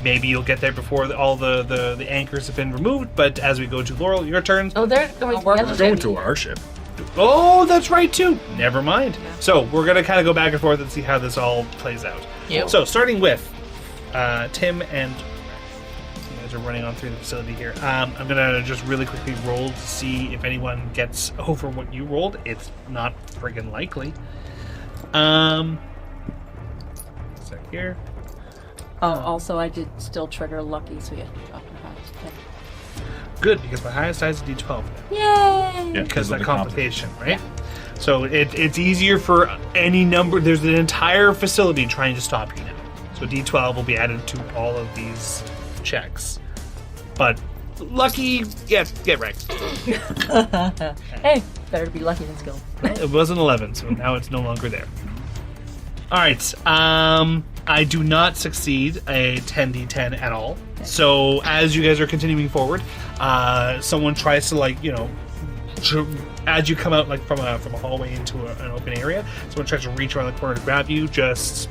maybe you'll get there before all the anchors have been removed. But as we go to Laurel, your turn. Oh, they're going together. We're going to our ship. Oh, that's right too. Never mind. So we're gonna kind of go back and forth and see how this all plays out. Yep. So starting with Tim and you guys are running on through the facility here. I'm gonna just really quickly roll to see if anyone gets over what you rolled. It's not friggin' likely. Sec here. Oh, also I did still trigger lucky, so you have to drop your highest. Good, because my highest size is D12. Yay! Yeah, Because of of that the complication, right? So it's easier for any number. There's an entire facility trying to stop you now. So D12 will be added to all of these checks. But lucky, get wrecked. Hey, better to be lucky than skilled. It was an 11, so now it's no longer there. All right. I do not succeed a 10d10 at all. So as you guys are continuing forward, someone tries to as you come out like from a hallway into an open area, someone tries to reach around the corner to grab you. Just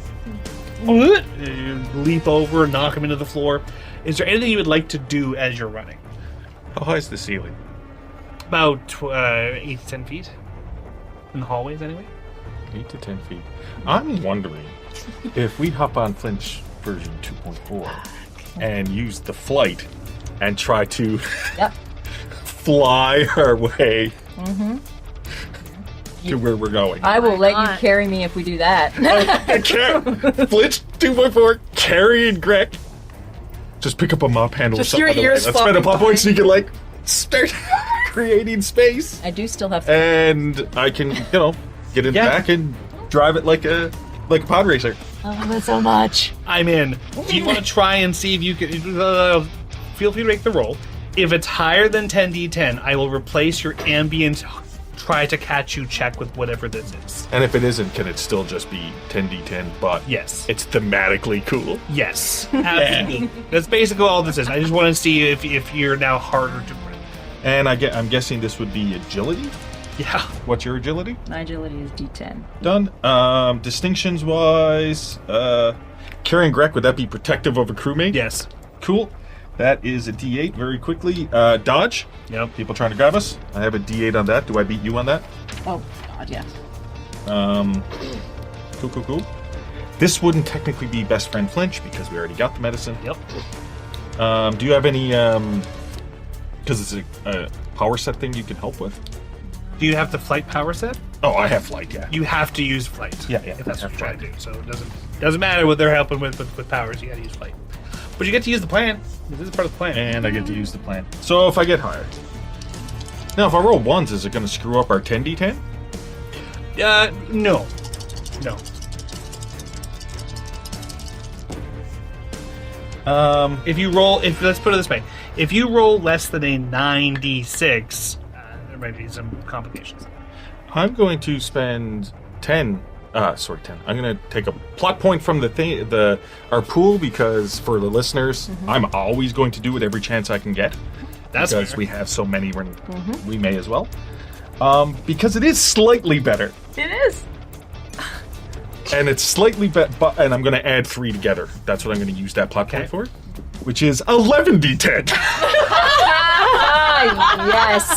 leap over, knock him into the floor. Is there anything you would like to do as you're running? How high is the ceiling? About 8 to 10 feet in the hallways, anyway. 8 to 10 feet. I'm wondering if we hop on Flinch version 2.4 and use the flight and try to Yep. fly our way to where we're going. I will let you not? carry me if we do that. Flinch 2.4, carrying Grek. Just pick up a mop handle Just or something. your on the way. ears Let's spend a flopping pop point so you can start creating space. I do still have. And I can, get in the back and drive it like a pod racer. I love it so much. I'm in. Do you want to try and see if you can... feel free to make the roll. If it's higher than 10d10, I will replace your ambient try to catch you check with whatever this is. And if it isn't, can it still just be 10d10, but Yes. it's thematically cool? Yes. Absolutely. That's basically all this is. I just want to see if you're now harder to win. And I'm guessing this would be agility? Yeah. What's your agility? My agility is D10. Done. Distinctions wise, carrying Grek, would that be protective of a crewmate? Yes. Cool. That is a D8 very quickly. Dodge. Yep. People trying to grab us. I have a D8 on that. Do I beat you on that? Oh God, yes. Cool. This wouldn't technically be best friend flinch because we already got the medicine. Yep. Do you have any, because it's a power set thing you can help with? Do you have the flight power set? Oh, I have flight, yeah. You have to use flight. Yeah. If that's what you're trying to do. So it doesn't matter what they're helping with powers. You got to use flight. But you get to use the plan. This is part of the plan. And I get to use the plan. So if I get higher. Now, if I roll ones, is it going to screw up our 10d10? No. Let's put it this way. If you roll less than a 9d6, there might be some complications. I'm going to spend 10. I'm going to take a plot point from our pool because for the listeners, I'm always going to do it every chance I can get. That's because fair. we have so many, we may as well. Because it is slightly better. It is. And it's slightly better, and I'm going to add 3 together. That's what I'm going to use that plot point for, which is 11d10. Yes.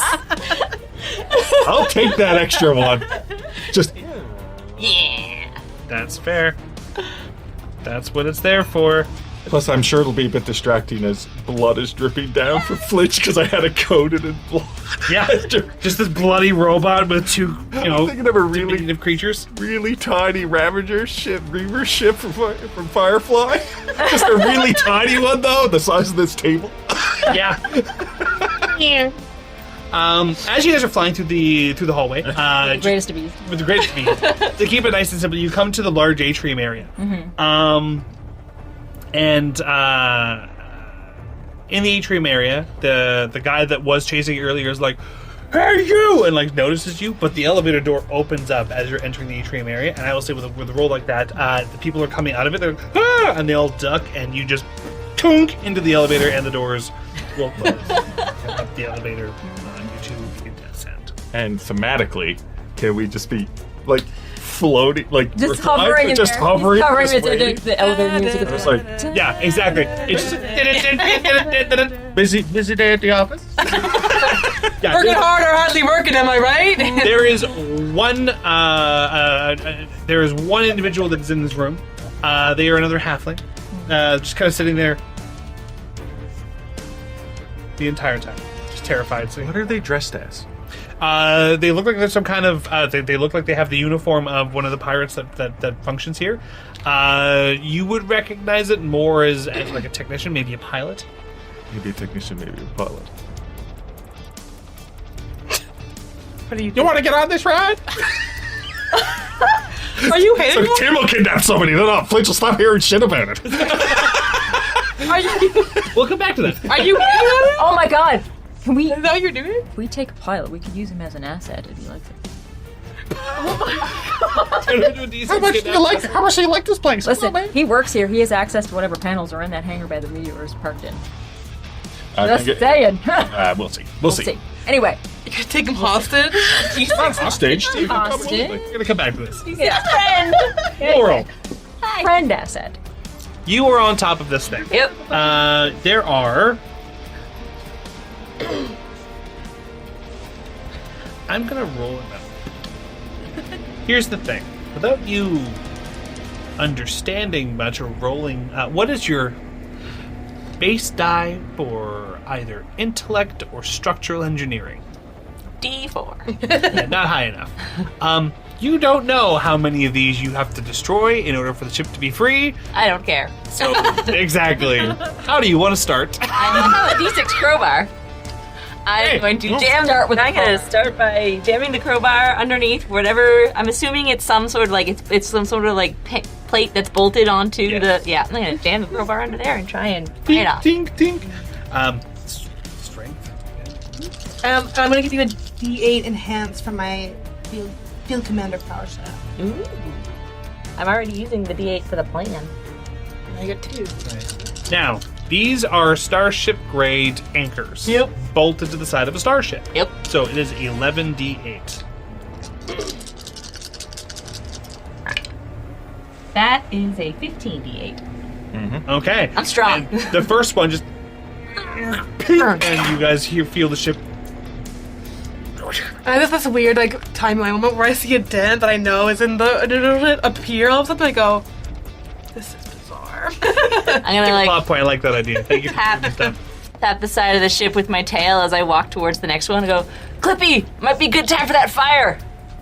I'll take that extra one. Just Yeah. That's fair. That's what it's there for. plus, I'm sure it'll be a bit distracting as blood is dripping down from Flinch because I had it coated in blood. Yeah, just this bloody robot with two, I'm thinking of a really, diminutive creatures. really tiny Ravager ship, Reaver ship from Firefly. Just a really tiny one though, the size of this table. Yeah. As you guys are flying through the hallway, Greatest of ease. with the greatest speed, to keep it nice and simple, you come to the large atrium area. And in the atrium area, the guy that was chasing you earlier is like, "Hey, you!" and like notices you, but the elevator door opens up as you're entering the atrium area. And I will say, with a roll like that, the people are coming out of it. They're like, "Ah!" and they all duck, and you just tunk into the elevator, and the doors will close. And up the elevator, you two begin to ascend. And thematically, can we just be like floating, like Just hovering in just there. hovering, Just hovering just with waiting? the elevator music. It's like Yeah, exactly. It's just busy day at the office. Yeah, Working hard or hardly working, am I right? there is one individual that's in this room. They are another halfling, just kind of sitting there the entire time, just terrified. So, what are they dressed as? they look like there's some kind of. They look like they have the uniform of one of the pirates that functions here. You would recognize it more as like a technician, maybe a pilot. Maybe a technician, maybe a pilot. What are you? You want to get on this ride? Are you hitting? So Tim will kidnap somebody. No, Flinch will stop hearing shit about it. Are you? We'll come back to that. Are you hitting on it? Oh my god! Can we? Is that what you're doing? If we take a pilot, we could use him as an asset if you like it. How much do you like this place? Listen, he works here. He has access to whatever panels are in that hangar by the meteors parked in. Just saying. We'll see. We'll see. Anyway. You could take him hostage. Hostage. Hostage. We're gonna come back to this. Friend. Laurel, Friend asset. you are on top of this thing. Yep. There are. I'm gonna roll it up. Here's the thing. Without you understanding much or rolling, what is your base die for either intellect or structural engineering? D4. Yeah, not high enough. You don't know how many of these you have to destroy in order for the ship to be free. I don't care. So, exactly. How do you want to start? I have a D6 crowbar. I'm Hey, going to oh. jam. Start with I'm the going to crowbar. start by jamming the crowbar underneath whatever. I'm assuming it's some sort of like it's some sort of like plate that's bolted onto Yes. the. Yeah, I'm going to jam the crowbar under there and try and pry it off. Tink, tink. Strength. I'm gonna give you a D8 enhanced from my field commander power set. Ooh. I'm already using the D8 for the plan. I got 2. Now, these are starship grade anchors. Yep. Bolted to the side of a starship. Yep. So it is 11d8. That is a 15d8. Okay. I'm strong. And the first one just. And you guys feel the ship And I have this weird, like, timeline moment where I see a dent that I know is in the appear all of a sudden I go, this is bizarre. I'm gonna like Plot point. I like that idea. Thank you for tap, putting this down. tap the side of the ship with my tail as I walk towards the next one and go, Clippy, might be a good time for that fire.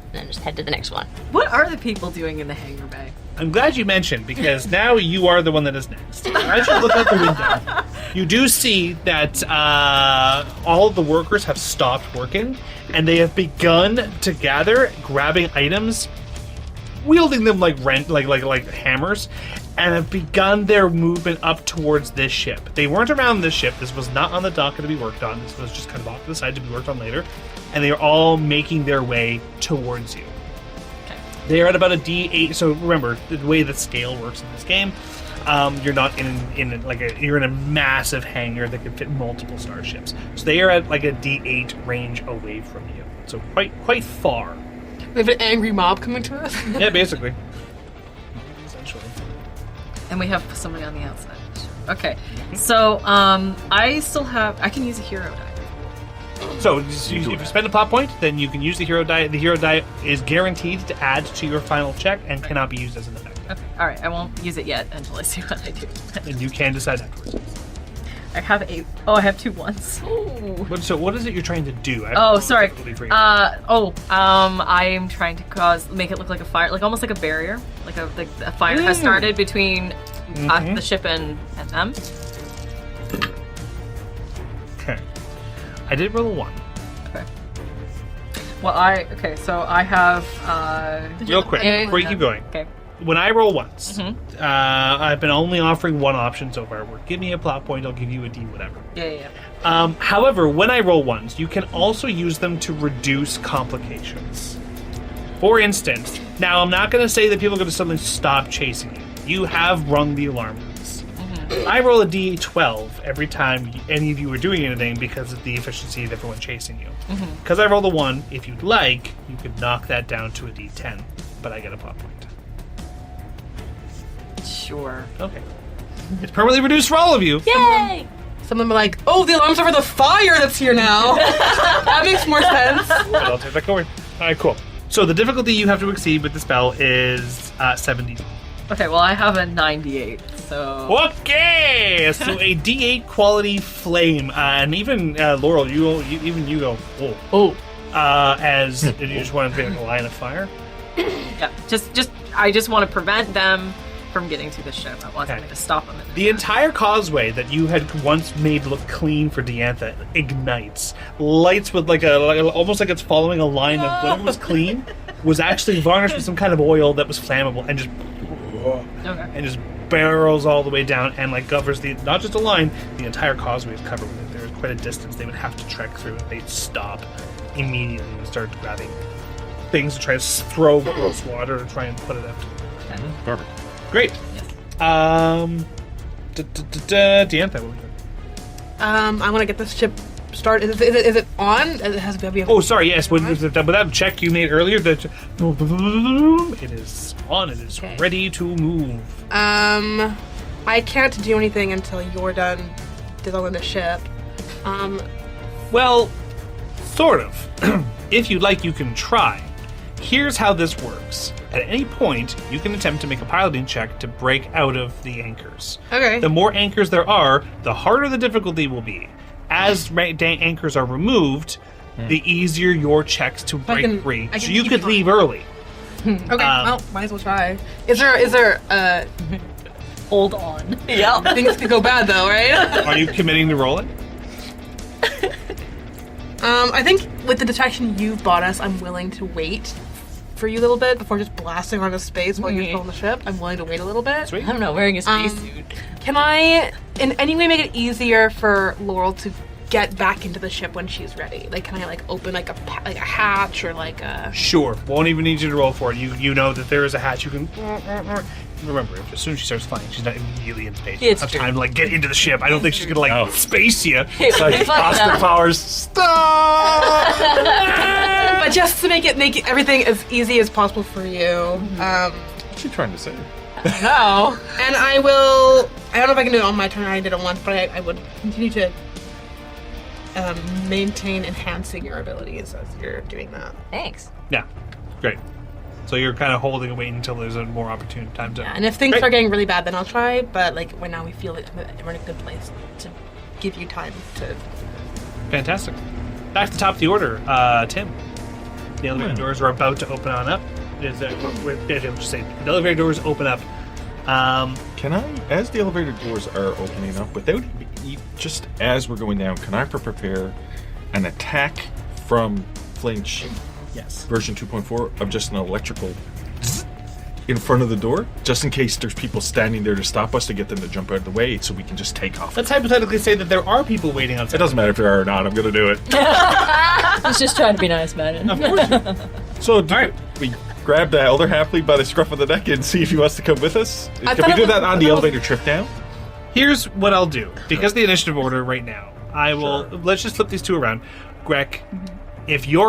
And then just head to the next one. What are the people doing in the hangar bay? I'm glad you mentioned, because now you are the one that is next. As you look out the window, you do see that all of the workers have stopped working, and they have begun to gather, grabbing items, wielding them like hammers, and have begun their movement up towards this ship. They weren't around this ship. This was not on the dock to be worked on. This was just kind of off to the side to be worked on later. And they are all making their way towards you. Okay. They are at about a D8. So remember, the way the scale works in this game, you're not you're in a massive hangar that can fit multiple starships. So they are at like a D8 range away from you. So quite far. We have an angry mob coming to us. Yeah, basically. Essentially. And we have somebody on the outside. Okay. So, I can use a hero die. So if you spend a plot point, then you can use the hero die. The hero die is guaranteed to add to your final check and cannot be used as an effect. Okay. All right. I won't use it yet until I see what I do. And you can decide afterwards. I have I have 2 ones. So what is it you're trying to do? Oh, sorry. For you. I am trying to make it look like a fire, like almost like a barrier, like a fire has started between the ship and them. Okay. I did roll a 1. Okay. Well, so I have Real quick, before you keep going. Okay. When I roll once, I've been only offering one option so far. Give me a plot point, I'll give you a D whatever. Yeah. However, when I roll ones, you can also use them to reduce complications. For instance, now I'm not going to say that people are going to suddenly stop chasing you. You have rung the alarm bells. I roll a D12 every time any of you are doing anything because of the efficiency of everyone chasing you. Because I rolled a 1, if you'd like, you could knock that down to a D10, but I get a plot point. Sure. Okay. It's permanently reduced for all of you. Yay! Some of them are like, oh, the alarm's over the fire that's here now. That makes more sense. But I'll take that going. Alright, cool. So the difficulty you have to exceed with the spell is 70. Okay, well, I have a 98, so... Okay! So a D8 quality flame. And even Laurel, you go, oh. As you just want to make a line of fire. Yeah, I just want to prevent them from getting to the ship. I want something to stop them. The entire causeway that you had once made look clean for Diantha ignites. Lights with almost like it's following a line of whatever was clean was actually varnished with some kind of oil that was flammable and just barrels all the way down and covers not just a line, the entire causeway is covered with it. There's quite a distance they would have to trek through and they'd stop immediately and start grabbing things to try to throw water to try and put it out. Perfect. Great. Yes. Diantha, what are we doing? I want to get this ship started. Is it on? It has to be. Oh, sorry. Yes, with that check you made earlier, it is on. It is ready to move. I can't do anything until you're done designing the ship. Well, sort of. If you'd like, you can try. Here's how this works. At any point, you can attempt to make a piloting check to break out of the anchors. Okay. The more anchors there are, the harder the difficulty will be. As anchors are removed, the easier your checks to break free. So you could leave early. Okay, well, might as well try. Is there Hold on. Yeah. things could go bad though, right? Are you committing to rolling? I think with the detection you've bought us, I'm willing to wait for you a little bit before just blasting onto space while you're still on the ship. I'm willing to wait a little bit. Sweet. I'm not wearing a spacesuit. Can I, in any way, make it easier for Laurel to get back into the ship when she's ready? Can I open a hatch or a? Sure. Won't even need you to roll for it. You know that there is a hatch. You can. Remember, as soon as she starts flying, she's not immediately in space. It's have true. time to get into the ship. I don't think she's gonna space you. It's Oscar powers. Stop. But just to make everything as easy as possible for you. What's she trying to say? No. And I will. I don't know if I can do it on my turn. I did it once, but I would continue to maintain enhancing your abilities as you're doing that. Thanks. Yeah, great. So you're kind of holding and waiting until there's a more opportune time to... Yeah, and if things start getting really bad, then I'll try. But like right now, we feel like we're in a good place to give you time to. Fantastic. Back to the top of the order, Tim. The elevator doors are about to open on up. The elevator doors open up. Can I, as the elevator doors are opening up, without just as we're going down, can I prepare an attack from Flinch? Yes. Version 2.4 of just an electrical in front of the door, just in case there's people standing there to stop us, to get them to jump out of the way so we can just take off. Let's hypothetically say that there are people waiting outside. It doesn't matter if there are or not, I'm going to do it. He's just trying to be nice about it. Of course. So, we grab the elder halfling by the scruff of the neck and see if he wants to come with us? Can we do that on the elevator trip down? Here's what I'll do. Because the initiative order right now, I will... Let's just flip these two around. Grek, if you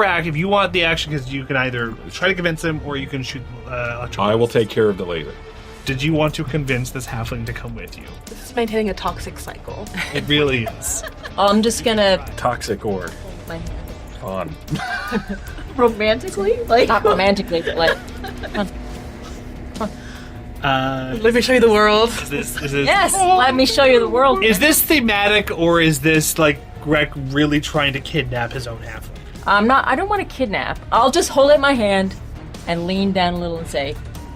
want the action, because you can either try to convince him or you can shoot electrical. I will take care of the later. Did you want to convince this halfling to come with you? This is maintaining a toxic cycle. It really is. I'm just gonna Toxic or on. Romantically? Like, not romantically, but like. Let me show you the world. Is this Yes, let me show you the world. Is this thematic, or is this like Grek really trying to kidnap his own halfling? I don't want to kidnap. I'll just hold it in my hand and lean down a little and say,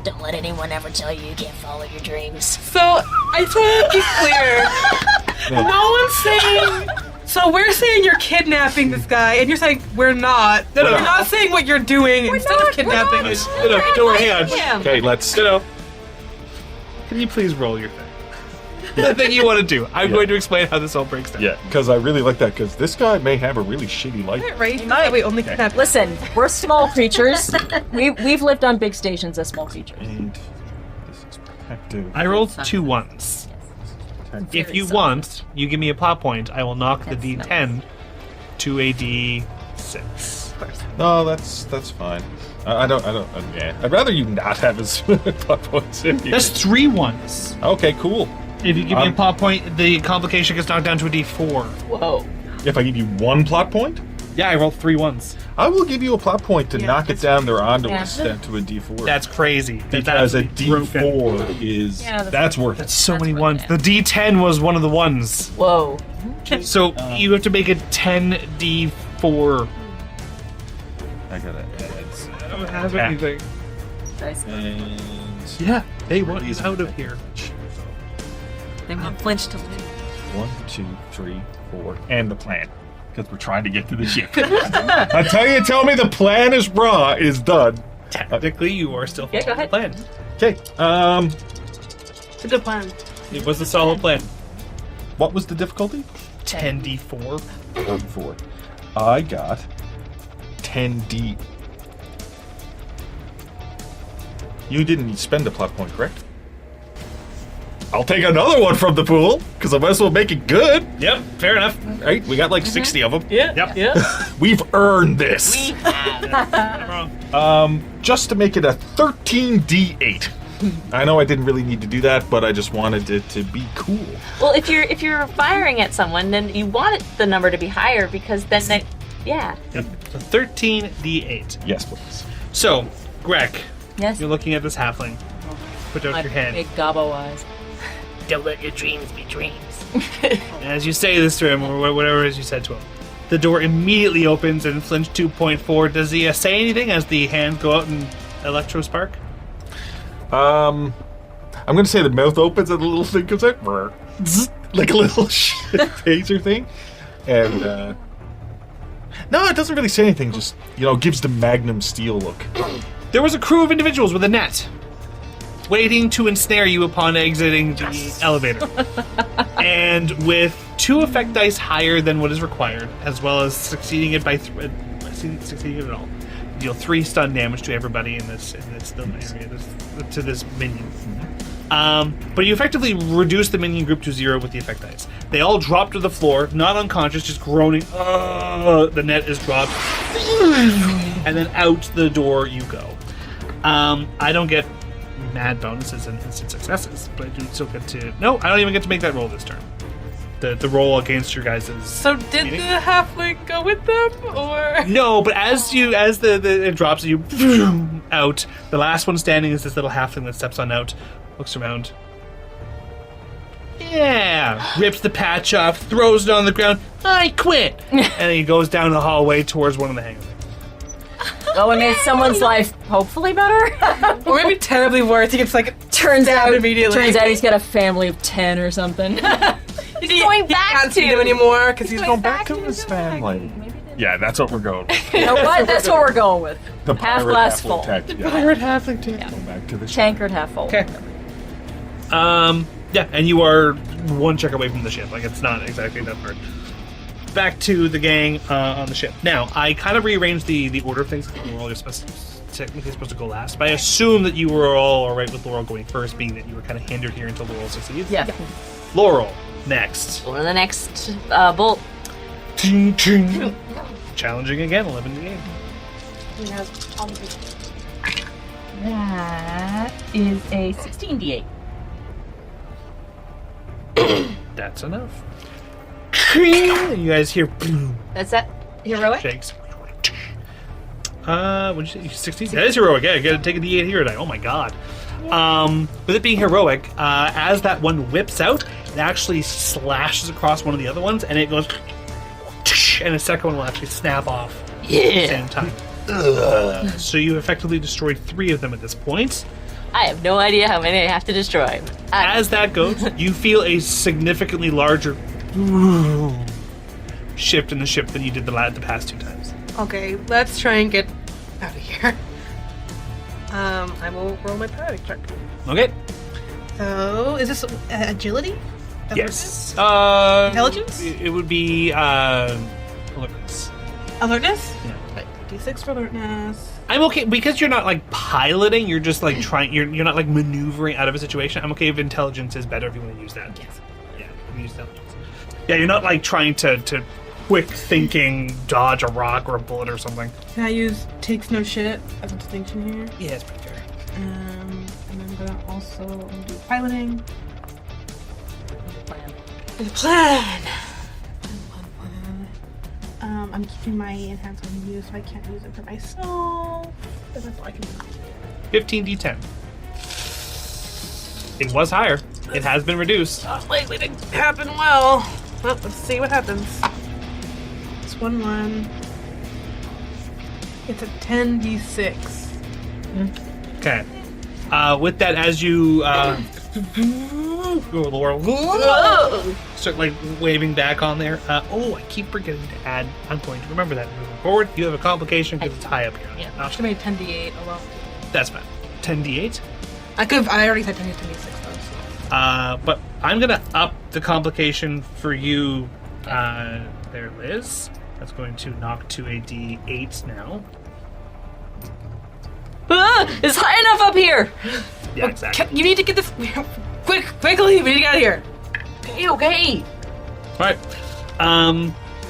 Don't let anyone ever tell you you can't follow your dreams. So I just want to be clear. No one's saying. So we're saying you're kidnapping this guy, and you're saying we're not. No, you're not saying what you're doing instead of kidnapping. Don't worry, hang on. Okay, let's... Can you please roll your thing? The thing you want to do. I'm going to explain how this all breaks down. Yeah, because I really like that, because this guy may have a really shitty life. Right? That we only kidnap. listen, we're small creatures. We've lived on big stations as small creatures. And this is protective. I rolled 2 1s. If you want, you give me a plot point. I will knock the D10 to a D6. No, that's fine. I don't. Yeah, I'd rather you not have as plot points. That's 3 1s. Okay, cool. If you give me a plot point, the complication gets knocked down to a D4. Whoa. If I give you 1 plot point, Yeah, I rolled 3 1s. I will give you a plot point to knock it down there onto Yeah. us down to a D4. That's crazy. because a That's broken. D4 is that's worth it. So many ones. The D10 was one of the ones. Whoa. So you have to make a 10D4. I gotta add. I don't have anything. And Yeah, they want you out of here. they want Flinch to live. 1, 2, 3, 4, and the plan. Because we're trying to get to the ship. Tell me the plan is done. Technically, you are still Yeah, go following the ahead. plan. Okay. It's a good plan. It was a solid plan. What was the difficulty? 10D4. 4. I got 10D. You didn't spend a plot point, correct? I'll take another one from the pool, because I might as well make it good. Yep, fair enough. Right? We got like 60 of them. Yeah. Yep. Yeah. We've earned this. I'm wrong. Just to make it a 13D8. I know I didn't really need to do that, but I just wanted it to be cool. Well, if you're firing at someone, then you want the number to be higher because then yeah. Yep. So 13D8. Yes, please. So, Grek, Yes. you're looking at this halfling. Put out My your hand. big gobbo eyes. Don't let your dreams be dreams. As you say this to him, or whatever it is you said to him, the door immediately opens and Flinch 2.4. Does he say anything as the hands go out and electro spark? I'm gonna say the mouth opens and the little thing comes out, like a little taser thing, and no, it doesn't really say anything. Just gives the Magnum steel look. There was a crew of individuals with a net waiting to ensnare you upon exiting the elevator. And with 2 effect dice higher than what is required, as well as succeeding it by succeeding it at all, deal 3 stun damage to everybody in this little area, to this minion. But you effectively reduce the minion group to 0 with the effect dice. They all drop to the floor, not unconscious, just groaning. The net is dropped, and then out the door you go. I don't get mad bonuses and instant successes, but I do still get to... No, I don't even get to make that roll this turn. the roll against your guys' So did meeting. the halfling go with them, or? No, but as it drops you out, the last one standing is this little halfling that steps on out, looks around. Yeah, rips the patch off, throws it on the ground. I quit, and then he goes down the hallway towards one of the hangars. Oh, and made someone's life hopefully better. Or maybe terribly worse. He gets Turns out immediately. he's got a family of 10 or something. He's going he back can't see to- them anymore because he's Go back to his family. Yeah, that's what we're going with. You know what? That's what we're going with. The Half pirate glass halfling full. tech, yeah. Pirate halfling too. Go back to the Tankard half full. Okay. Yeah, and you are one check away from the ship. It's not exactly that hard. Back to the gang on the ship. Now, I kind of rearranged the order of things. We were all technically supposed to go last, but I assume that you were all right with Laurel going first, being that you were kind of hindered here until Laurel succeeds. Yeah. Laurel, next. Go to the next bolt. Ting, ting. Challenging again, 11 to game. That is a 16d8. That's enough. You guys hear That's that heroic? shakes. What'd you say? 16? That is heroic. Yeah, you gotta take a D8 hero die. Oh my god. With it being heroic, as that one whips out, it actually slashes across one of the other ones, and it goes, and the second one will actually snap off at the same time. So you effectively destroyed 3 of them at this point. I have no idea how many I have to destroy. As that goes, you feel a significantly larger shift in the ship than you did the past 2 times. Okay, let's try and get out of here. I will roll my piloting check. Okay. So, is this agility? That's what Yes. Intelligence? It would be alertness. it is? Alertness? Yeah. Right, D6 for alertness. I'm okay because you're not piloting. You're just trying. You're not maneuvering out of a situation. I'm okay if intelligence is better if you want to use that. Yes. Yeah, you can use intelligence. Yeah, you're not trying to quick thinking dodge a rock or a bullet or something. Can I use takes no shit as a distinction here? Yeah, it's pretty fair. And I'm gonna also do piloting. The plan. I'm keeping my enhance on you, so I can't use it for myself. But that's all I can do. 15d10. It was higher. It has been reduced. Not likely to happen well. Well, let's see what happens. It's 1-1. It's a 10d6. Okay. With that, as you Laurel, start waving back on there. I keep forgetting to add. I'm going to remember that moving forward. You have a complication because it's high up here. Yeah, I should have made 10d8. Oh well. That's fine. 10d8. I already said 10d6 though. So. But I'm gonna up the complication for you, there, Liz. That's going to knock to a d8 now. It's high enough up here. Yeah, exactly. You need to get this quickly. We need to get out of here. Okay. All right.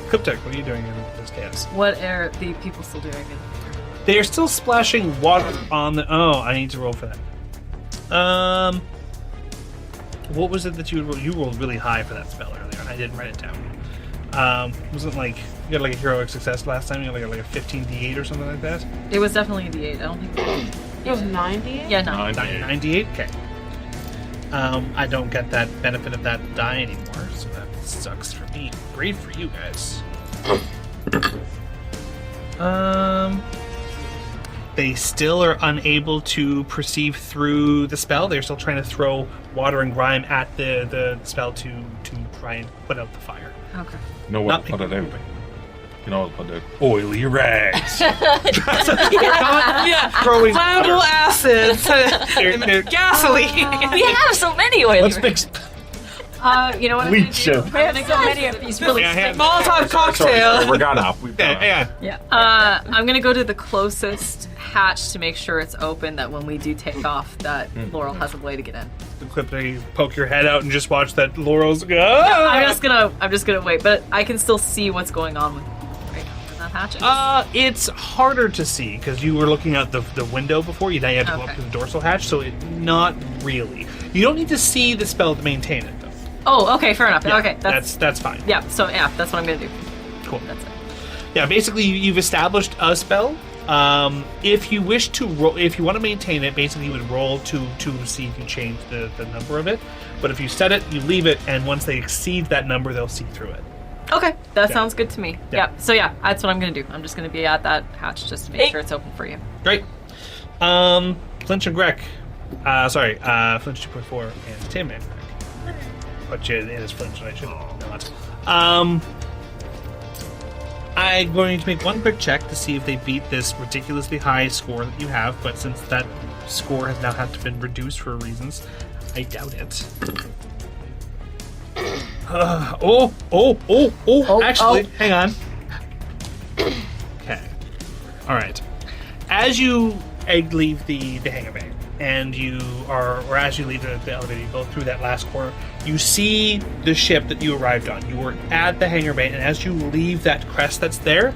Klip-Tik, what are you doing in this chaos? What are the people still doing? They are still splashing water on the. Oh, I need to roll for that. What was it that you rolled? You rolled really high for that spell earlier. I didn't write it down. Wasn't you got a heroic success last time? You got like a 15d8 or something like that? It was definitely a D8. I don't think It was 9d8? Yeah, no. 98. Okay. I don't get that benefit of that die anymore, so that sucks for me. Great for you guys. They still are unable to perceive through the spell. They're still trying to throw water and grime at the spell to try and put out the fire. Okay. You know Not what? Put it picking out. You know what? Put it oily rags. Yeah. Throwing Flammable acids. They're- Gasoline. We have so many oily Let's rings. mix. You know what? Bleach him. We have so many of these really Molotov cocktail. We're gone up. We've gone up. Yeah. Yeah. I'm gonna go to the closest hatch to make sure it's open. That when we do take off, that Laurel has a way to get in. Quickly poke your head out and just watch that Laurel's go. I'm just gonna wait, but I can still see what's going on with right now in that hatch. It's harder to see because you were looking out the window before. Now you have to go up Okay. to the dorsal hatch, so not really. You don't need to see the spell to maintain it, though. Oh, okay, fair enough. Yeah, Okay, that's fine. yeah. So yeah, that's what I'm gonna do. Cool. That's it. Yeah, basically you've established a spell. If you wish to roll, if you want to maintain it, basically you would roll to see if you change the number of it. But if you set it, you leave it, and once they exceed that number, they'll see through it. Okay, that Yeah. sounds good to me. Yeah. Yeah. So yeah, that's what I'm gonna do. I'm just gonna be at that hatch just to make sure it's open for you. Great. Flinch and Grek. Flinch 2.4 and Tim and Grek. But it is Flinch, and I should not. I'm going to make one quick check to see if they beat this ridiculously high score that you have, but since that score has now had to been reduced for reasons, I doubt it. Actually, hang on. Okay. Alright. As you leave the hangar bay, and you are, or as you leave the elevator, you go through that last corner, you see the ship that you arrived on. You were at the hangar bay, and as you leave that crest that's there,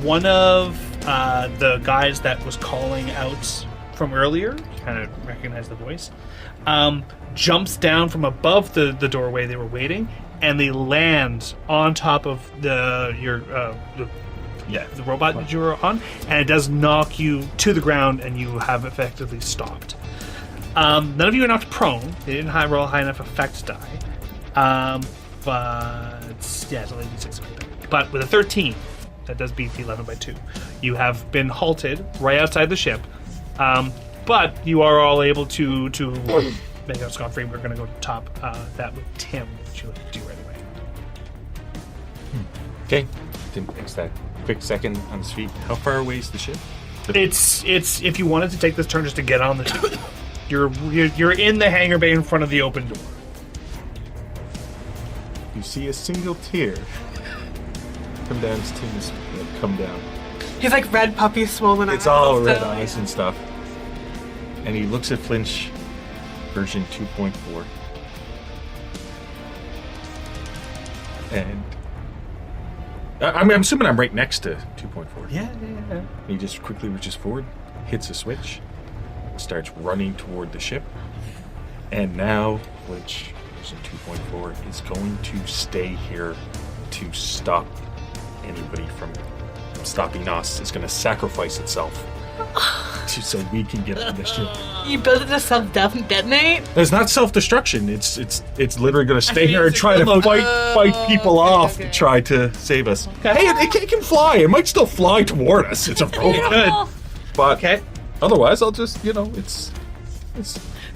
one of the guys that was calling out from earlier, you kind of recognize the voice, jumps down from above the doorway they were waiting, and they land on top of the robot that you were on, and it does knock you to the ground, and you have effectively stopped. None of you are knocked prone. They didn't roll a high enough effect die. But yeah, it's only d6. But with a 13, that does beat the 11 by 2. You have been halted right outside the ship, but you are all able to make out scot free. We're going to go to top that with Tim, which you'll have to do right away. Okay. Tim takes that quick second on his feet. How far away is the ship? It's if you wanted to take this turn just to get on the ship, you're in the hangar bay in front of the open door. You see a single tear come down as Tim's come down. He's like red puppy swollen eyes. It's all red still. eyes and stuff. And he looks at Flinch version 2.4. And I'm assuming I'm right next to 2.4. Yeah. And he just quickly reaches forward, hits a switch, starts running toward the ship. And now Flinch version 2.4 is going to stay here to stop anybody from stopping us. It's going to sacrifice itself so we can get on the ship. You build it to self-detonate? It's not self-destruction. It's literally going to stay here and try to fight people off to try to save us. Hey, it can fly. It might still fly toward us. It's a robot. But otherwise, I'll just, it's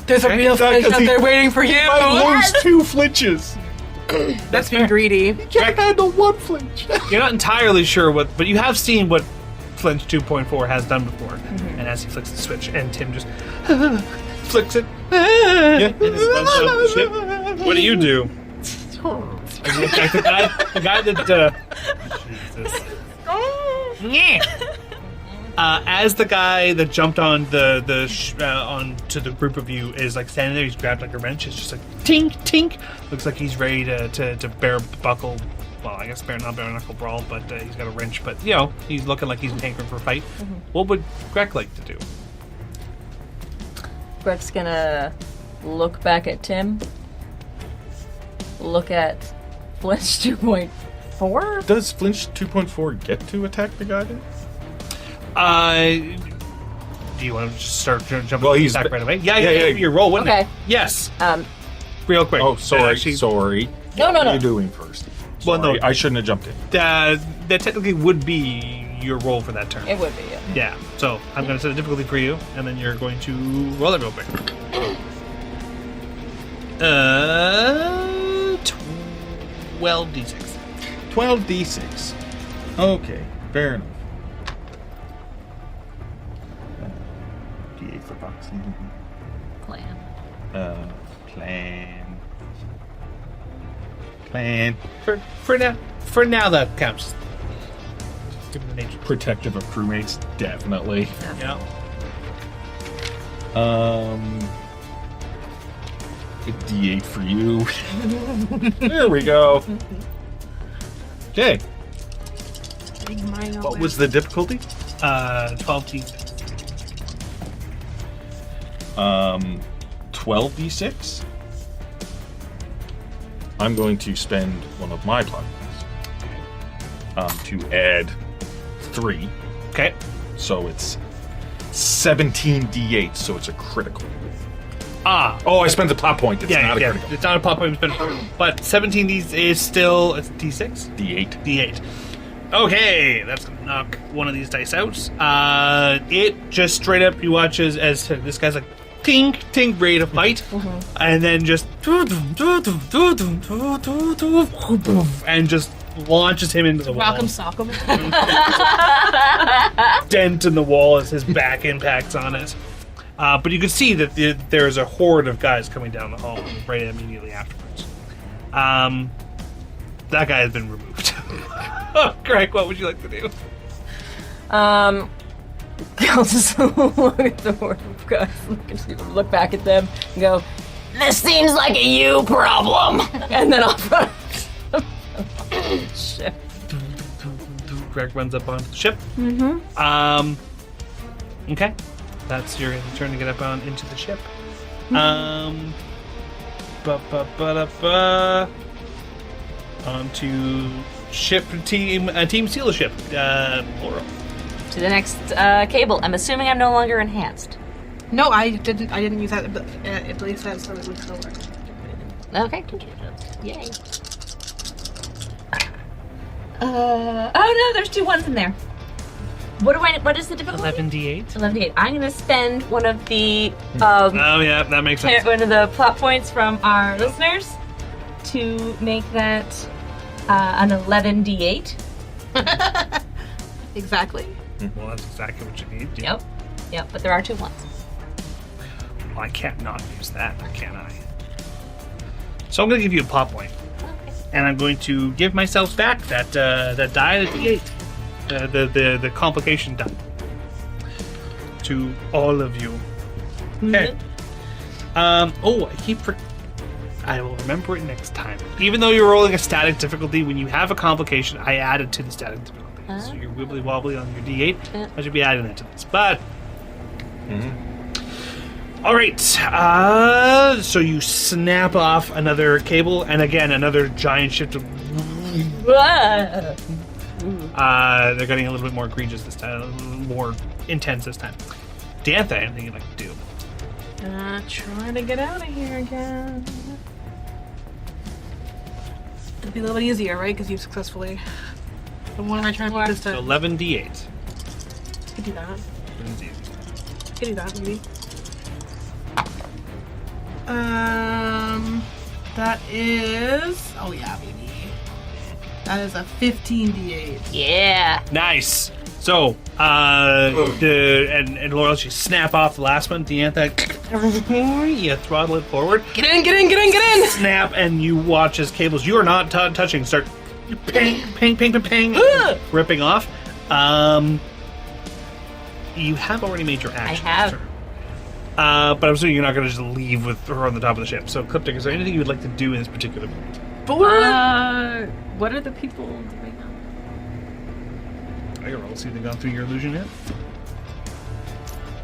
There's a real Flinch out there waiting for you. I lose 2 flinches. That's being greedy. Can't handle 1 flinch. You're not entirely sure but you have seen what Flinch 2.4 has done before. And as he flicks the switch, and Tim just flicks it. And it runs off the ship. What do you do? As you look back, the guy that Jesus. As the guy that jumped on onto the group of you is like standing there, he's grabbed like a wrench. It's just like tink tink. Looks like he's ready to bare buckle. Well, I guess not bare knuckle brawl, but he's got a wrench. But he's looking like he's hankering for a fight. What would Grek like to do? Grek's gonna look back at Tim. Look at Flinch 2.4. Does Flinch 2.4 get to attack the guy then? Do you want to just start jumping he's attack right away? Yeah. Your roll, wouldn't it? Okay. Yes. Real quick. Oh, sorry. Actually, Sorry. No. What are you doing first? Well, no. Sorry, I shouldn't have jumped in. That technically would be your roll for that turn. It would be, Yeah. So I'm going to set a difficulty for you, and then you're going to roll it real quick. 12d6. 12d6. Okay, fair enough. D8 for boxing. Plan. Plan. For now that counts. Give him the nature. Protective of crewmates, definitely. Yeah. A D8 for you. There we go. Okay. What was the difficulty? 12d6. 12d6. I'm going to spend one of my plot points to add 3. Okay. So it's 17d8, so it's a critical. Oh, I spent a plot point. It's not a critical. It's not a plot point, but 17 is still it's D6? D8. D8. Okay, that's gonna knock one of these dice out. It just straight up, you watch as this guy's like, tink, tink, ready to fight, and then just and just launches him into the wall. Rock'em sock'em. Dent in the wall as his back impacts on it. But you can see that there's a horde of guys coming down the hall right immediately afterwards. That guy has been removed. Greg, what would you like to do? I'll just look at the horde of guys, look back at them, and go, This seems like a you problem. and then I'll run. Shit. Greg runs up onto the ship. Okay. That's your turn to get up into the ship. Onto ship team seal the ship. Laurel. To the next cable. I'm assuming I'm no longer enhanced. No, I didn't use that, but at least that's so it would still work. Okay. Yay. Oh no, there's 2 1s in there. What is the difficulty? 11d8. 11d8. I'm gonna spend one of the Oh yeah, that makes sense. one of the plot points from our listeners to make that an 11d8. Exactly. Well, that's exactly what you need. Yep, but there are 2 1s. Well, I can't not use that, can I? So I'm going to give you a plot point. Okay. And I'm going to give myself back that die, the d8. The complication die. To all of you. Okay. I will remember it next time. Even though you're rolling a static difficulty, when you have a complication, I add it to the static difficulty. So you're wibbly wobbly on your d8. I should be adding that to this. But all right. So you snap off another cable, and again another giant shift of. They're getting a little bit more egregious this time, a little more intense this time. Diantha, anything you'd like to do? Trying to get out of here again. It'll be a little bit easier, right? Because you've successfully. But what am I trying to do this time? 11d8. Could do that. Could do that, maybe. That is. Oh yeah, baby. That is a 15d8. Yeah. Nice. So, and Laurel, you snap off the last one. Diantha, you throttle it forward. Get in! Snap, and you watch as cables you are not touching start ping, ripping off. You have already made your action. I have. Turn. But I'm assuming you're not going to just leave with her on the top of the ship. So, Klip-Tik, is there anything you would like to do in this particular moment? What are the people doing now? I can roll, see if they've gone through your illusion yet.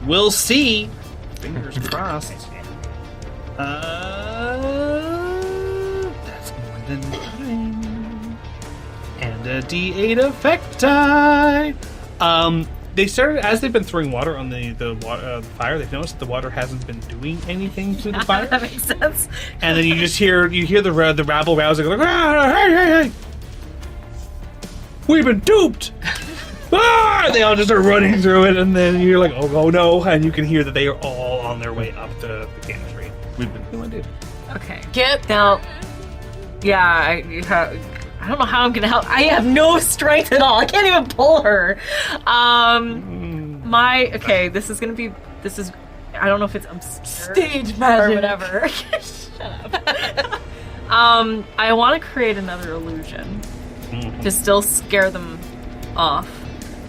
We'll see. Fingers crossed. That's more than 9. And a D8 effect die. They started, as they've been throwing water on the fire, they've noticed that the water hasn't been doing anything to the fire. That makes sense. And then you just hear the rabble rousing like, hey! We've been duped! They all just are running through it, and then you're like, oh no, and you can hear that they are all on their way up the gantry. What do you want to do? Okay. Now, yeah, I don't know how I'm gonna help. I have no strength at all. I can't even pull her. This is. I don't know if it's Stage magic or whatever. Shut up. I want to create another illusion to still scare them off,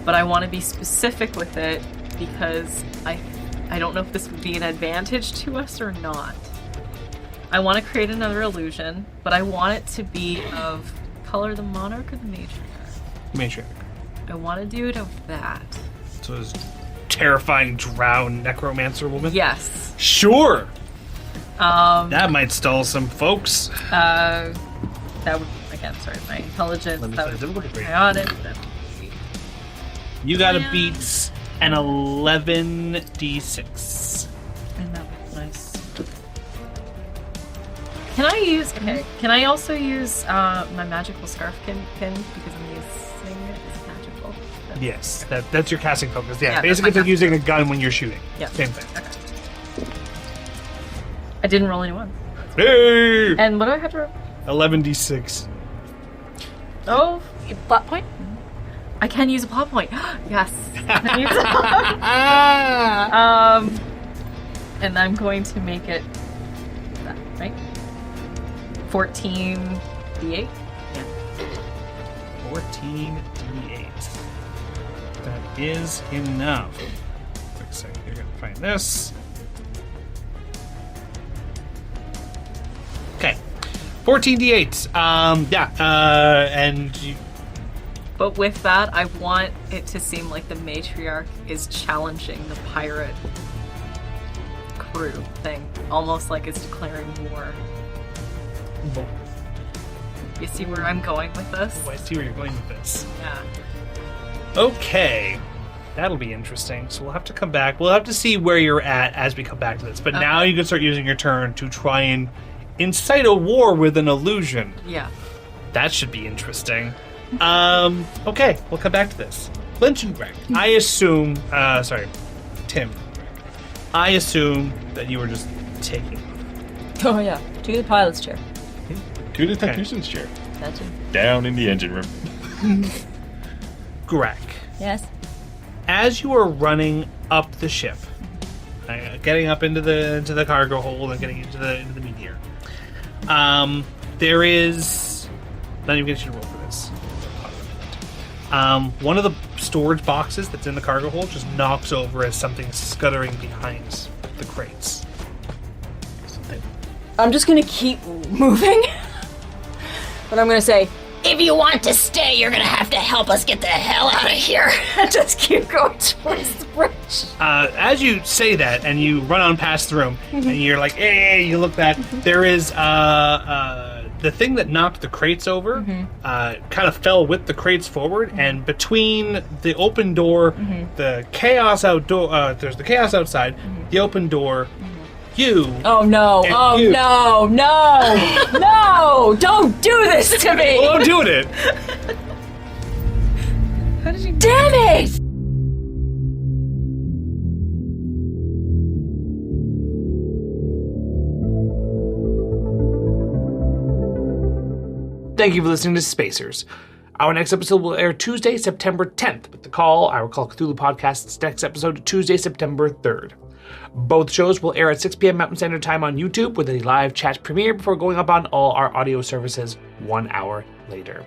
but I want to be specific with it because I don't know if this would be an advantage to us or not. I want to create another illusion, but I want it to be of color the monarch or the matriarch. Matriarch. I want to do it of that. So it's terrifying drowned necromancer woman? Yes. Sure! That might stall some folks. that would, again, sorry, my intelligence, Let me that set would the be difficulty for you. chaotic. That would be You gotta beat an 11d6. and that was nice. Can I use? Okay. Can I also use my magical scarf pin because I'm using it as magical? Yes, that's your casting focus. Yeah, Yeah, basically that's my it's like using a gun when you're shooting. Yeah. Same thing. Okay. I didn't roll any ones. Hey! And what do I have to roll? 11d6. Oh, Plot point? I can use a plot point. Yes. And I'm going to make it that, right? 14d8. 14d8. That is enough. Quick second, you're gonna find this. Okay. 14d8. And you, But with that, I want it to seem like the matriarch is challenging the pirate crew thing. Almost like it's declaring war. You see where I'm going with this? I see where you're going with this. Yeah. Okay. That'll be interesting. So we'll have to come back. We'll have to see where you're at as we come back to this. But now you can start using your turn to try and incite a war with an illusion. Yeah. That should be interesting. Okay, we'll come back to this. Lynch and Greg. I assume, Tim. I assume that you were just taking. Oh yeah, to the pilot's chair. To the technician's chair. That's it. Down in the engine room. Greg. Yes. As you are running up the ship, getting up into the cargo hold and getting into the meteor, there is. Not even get you to roll for this. One of the storage boxes that's in the cargo hold just knocks over as something scuttering behind the crates. I'm just gonna keep moving, but I'm gonna say, If you want to stay, you're gonna have to help us get the hell out of here. just keep going towards the bridge. As you say that, and you run on past the room, and you're like, "Hey!" You look back. There is the thing that knocked the crates over, kind of fell with the crates forward, and between the open door, the chaos outdoor. There's the chaos outside, the open door. You. Oh no! And Oh you. no! No! No! Don't do this to me! Well, I'm doing it. How did you? Damn it! Thank you for listening to Spacers. Our next episode will air Tuesday, September 10th, with our Call Cthulhu podcast's next episode Tuesday, September 3rd. Both shows will air at 6 p.m. Mountain Standard Time on YouTube with a live chat premiere before going up on all our audio services 1 hour later.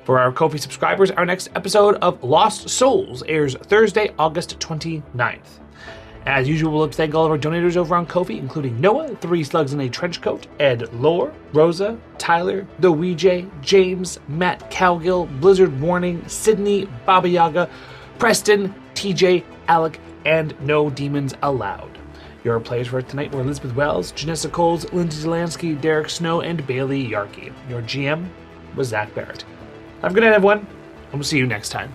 For our Ko-fi subscribers, our next episode of Lost Souls airs Thursday, August 29th. As usual, we'll thank all of our donators over on Ko-fi, including Noah, 3 Slugs in a Trench Coat, Ed Lore, Rosa, Tyler, The Weejay, James, Matt Cowgill, Blizzard Warning, Sydney, Baba Yaga, Preston, TJ, Alec, and No Demons Allowed. Your players for tonight were Elizabeth Wells, Janessa Coles, Lindsay Delansky, Derek Snow, and Bailey Yarkey. Your GM was Zach Barrett. Have a good night, everyone, and we'll see you next time.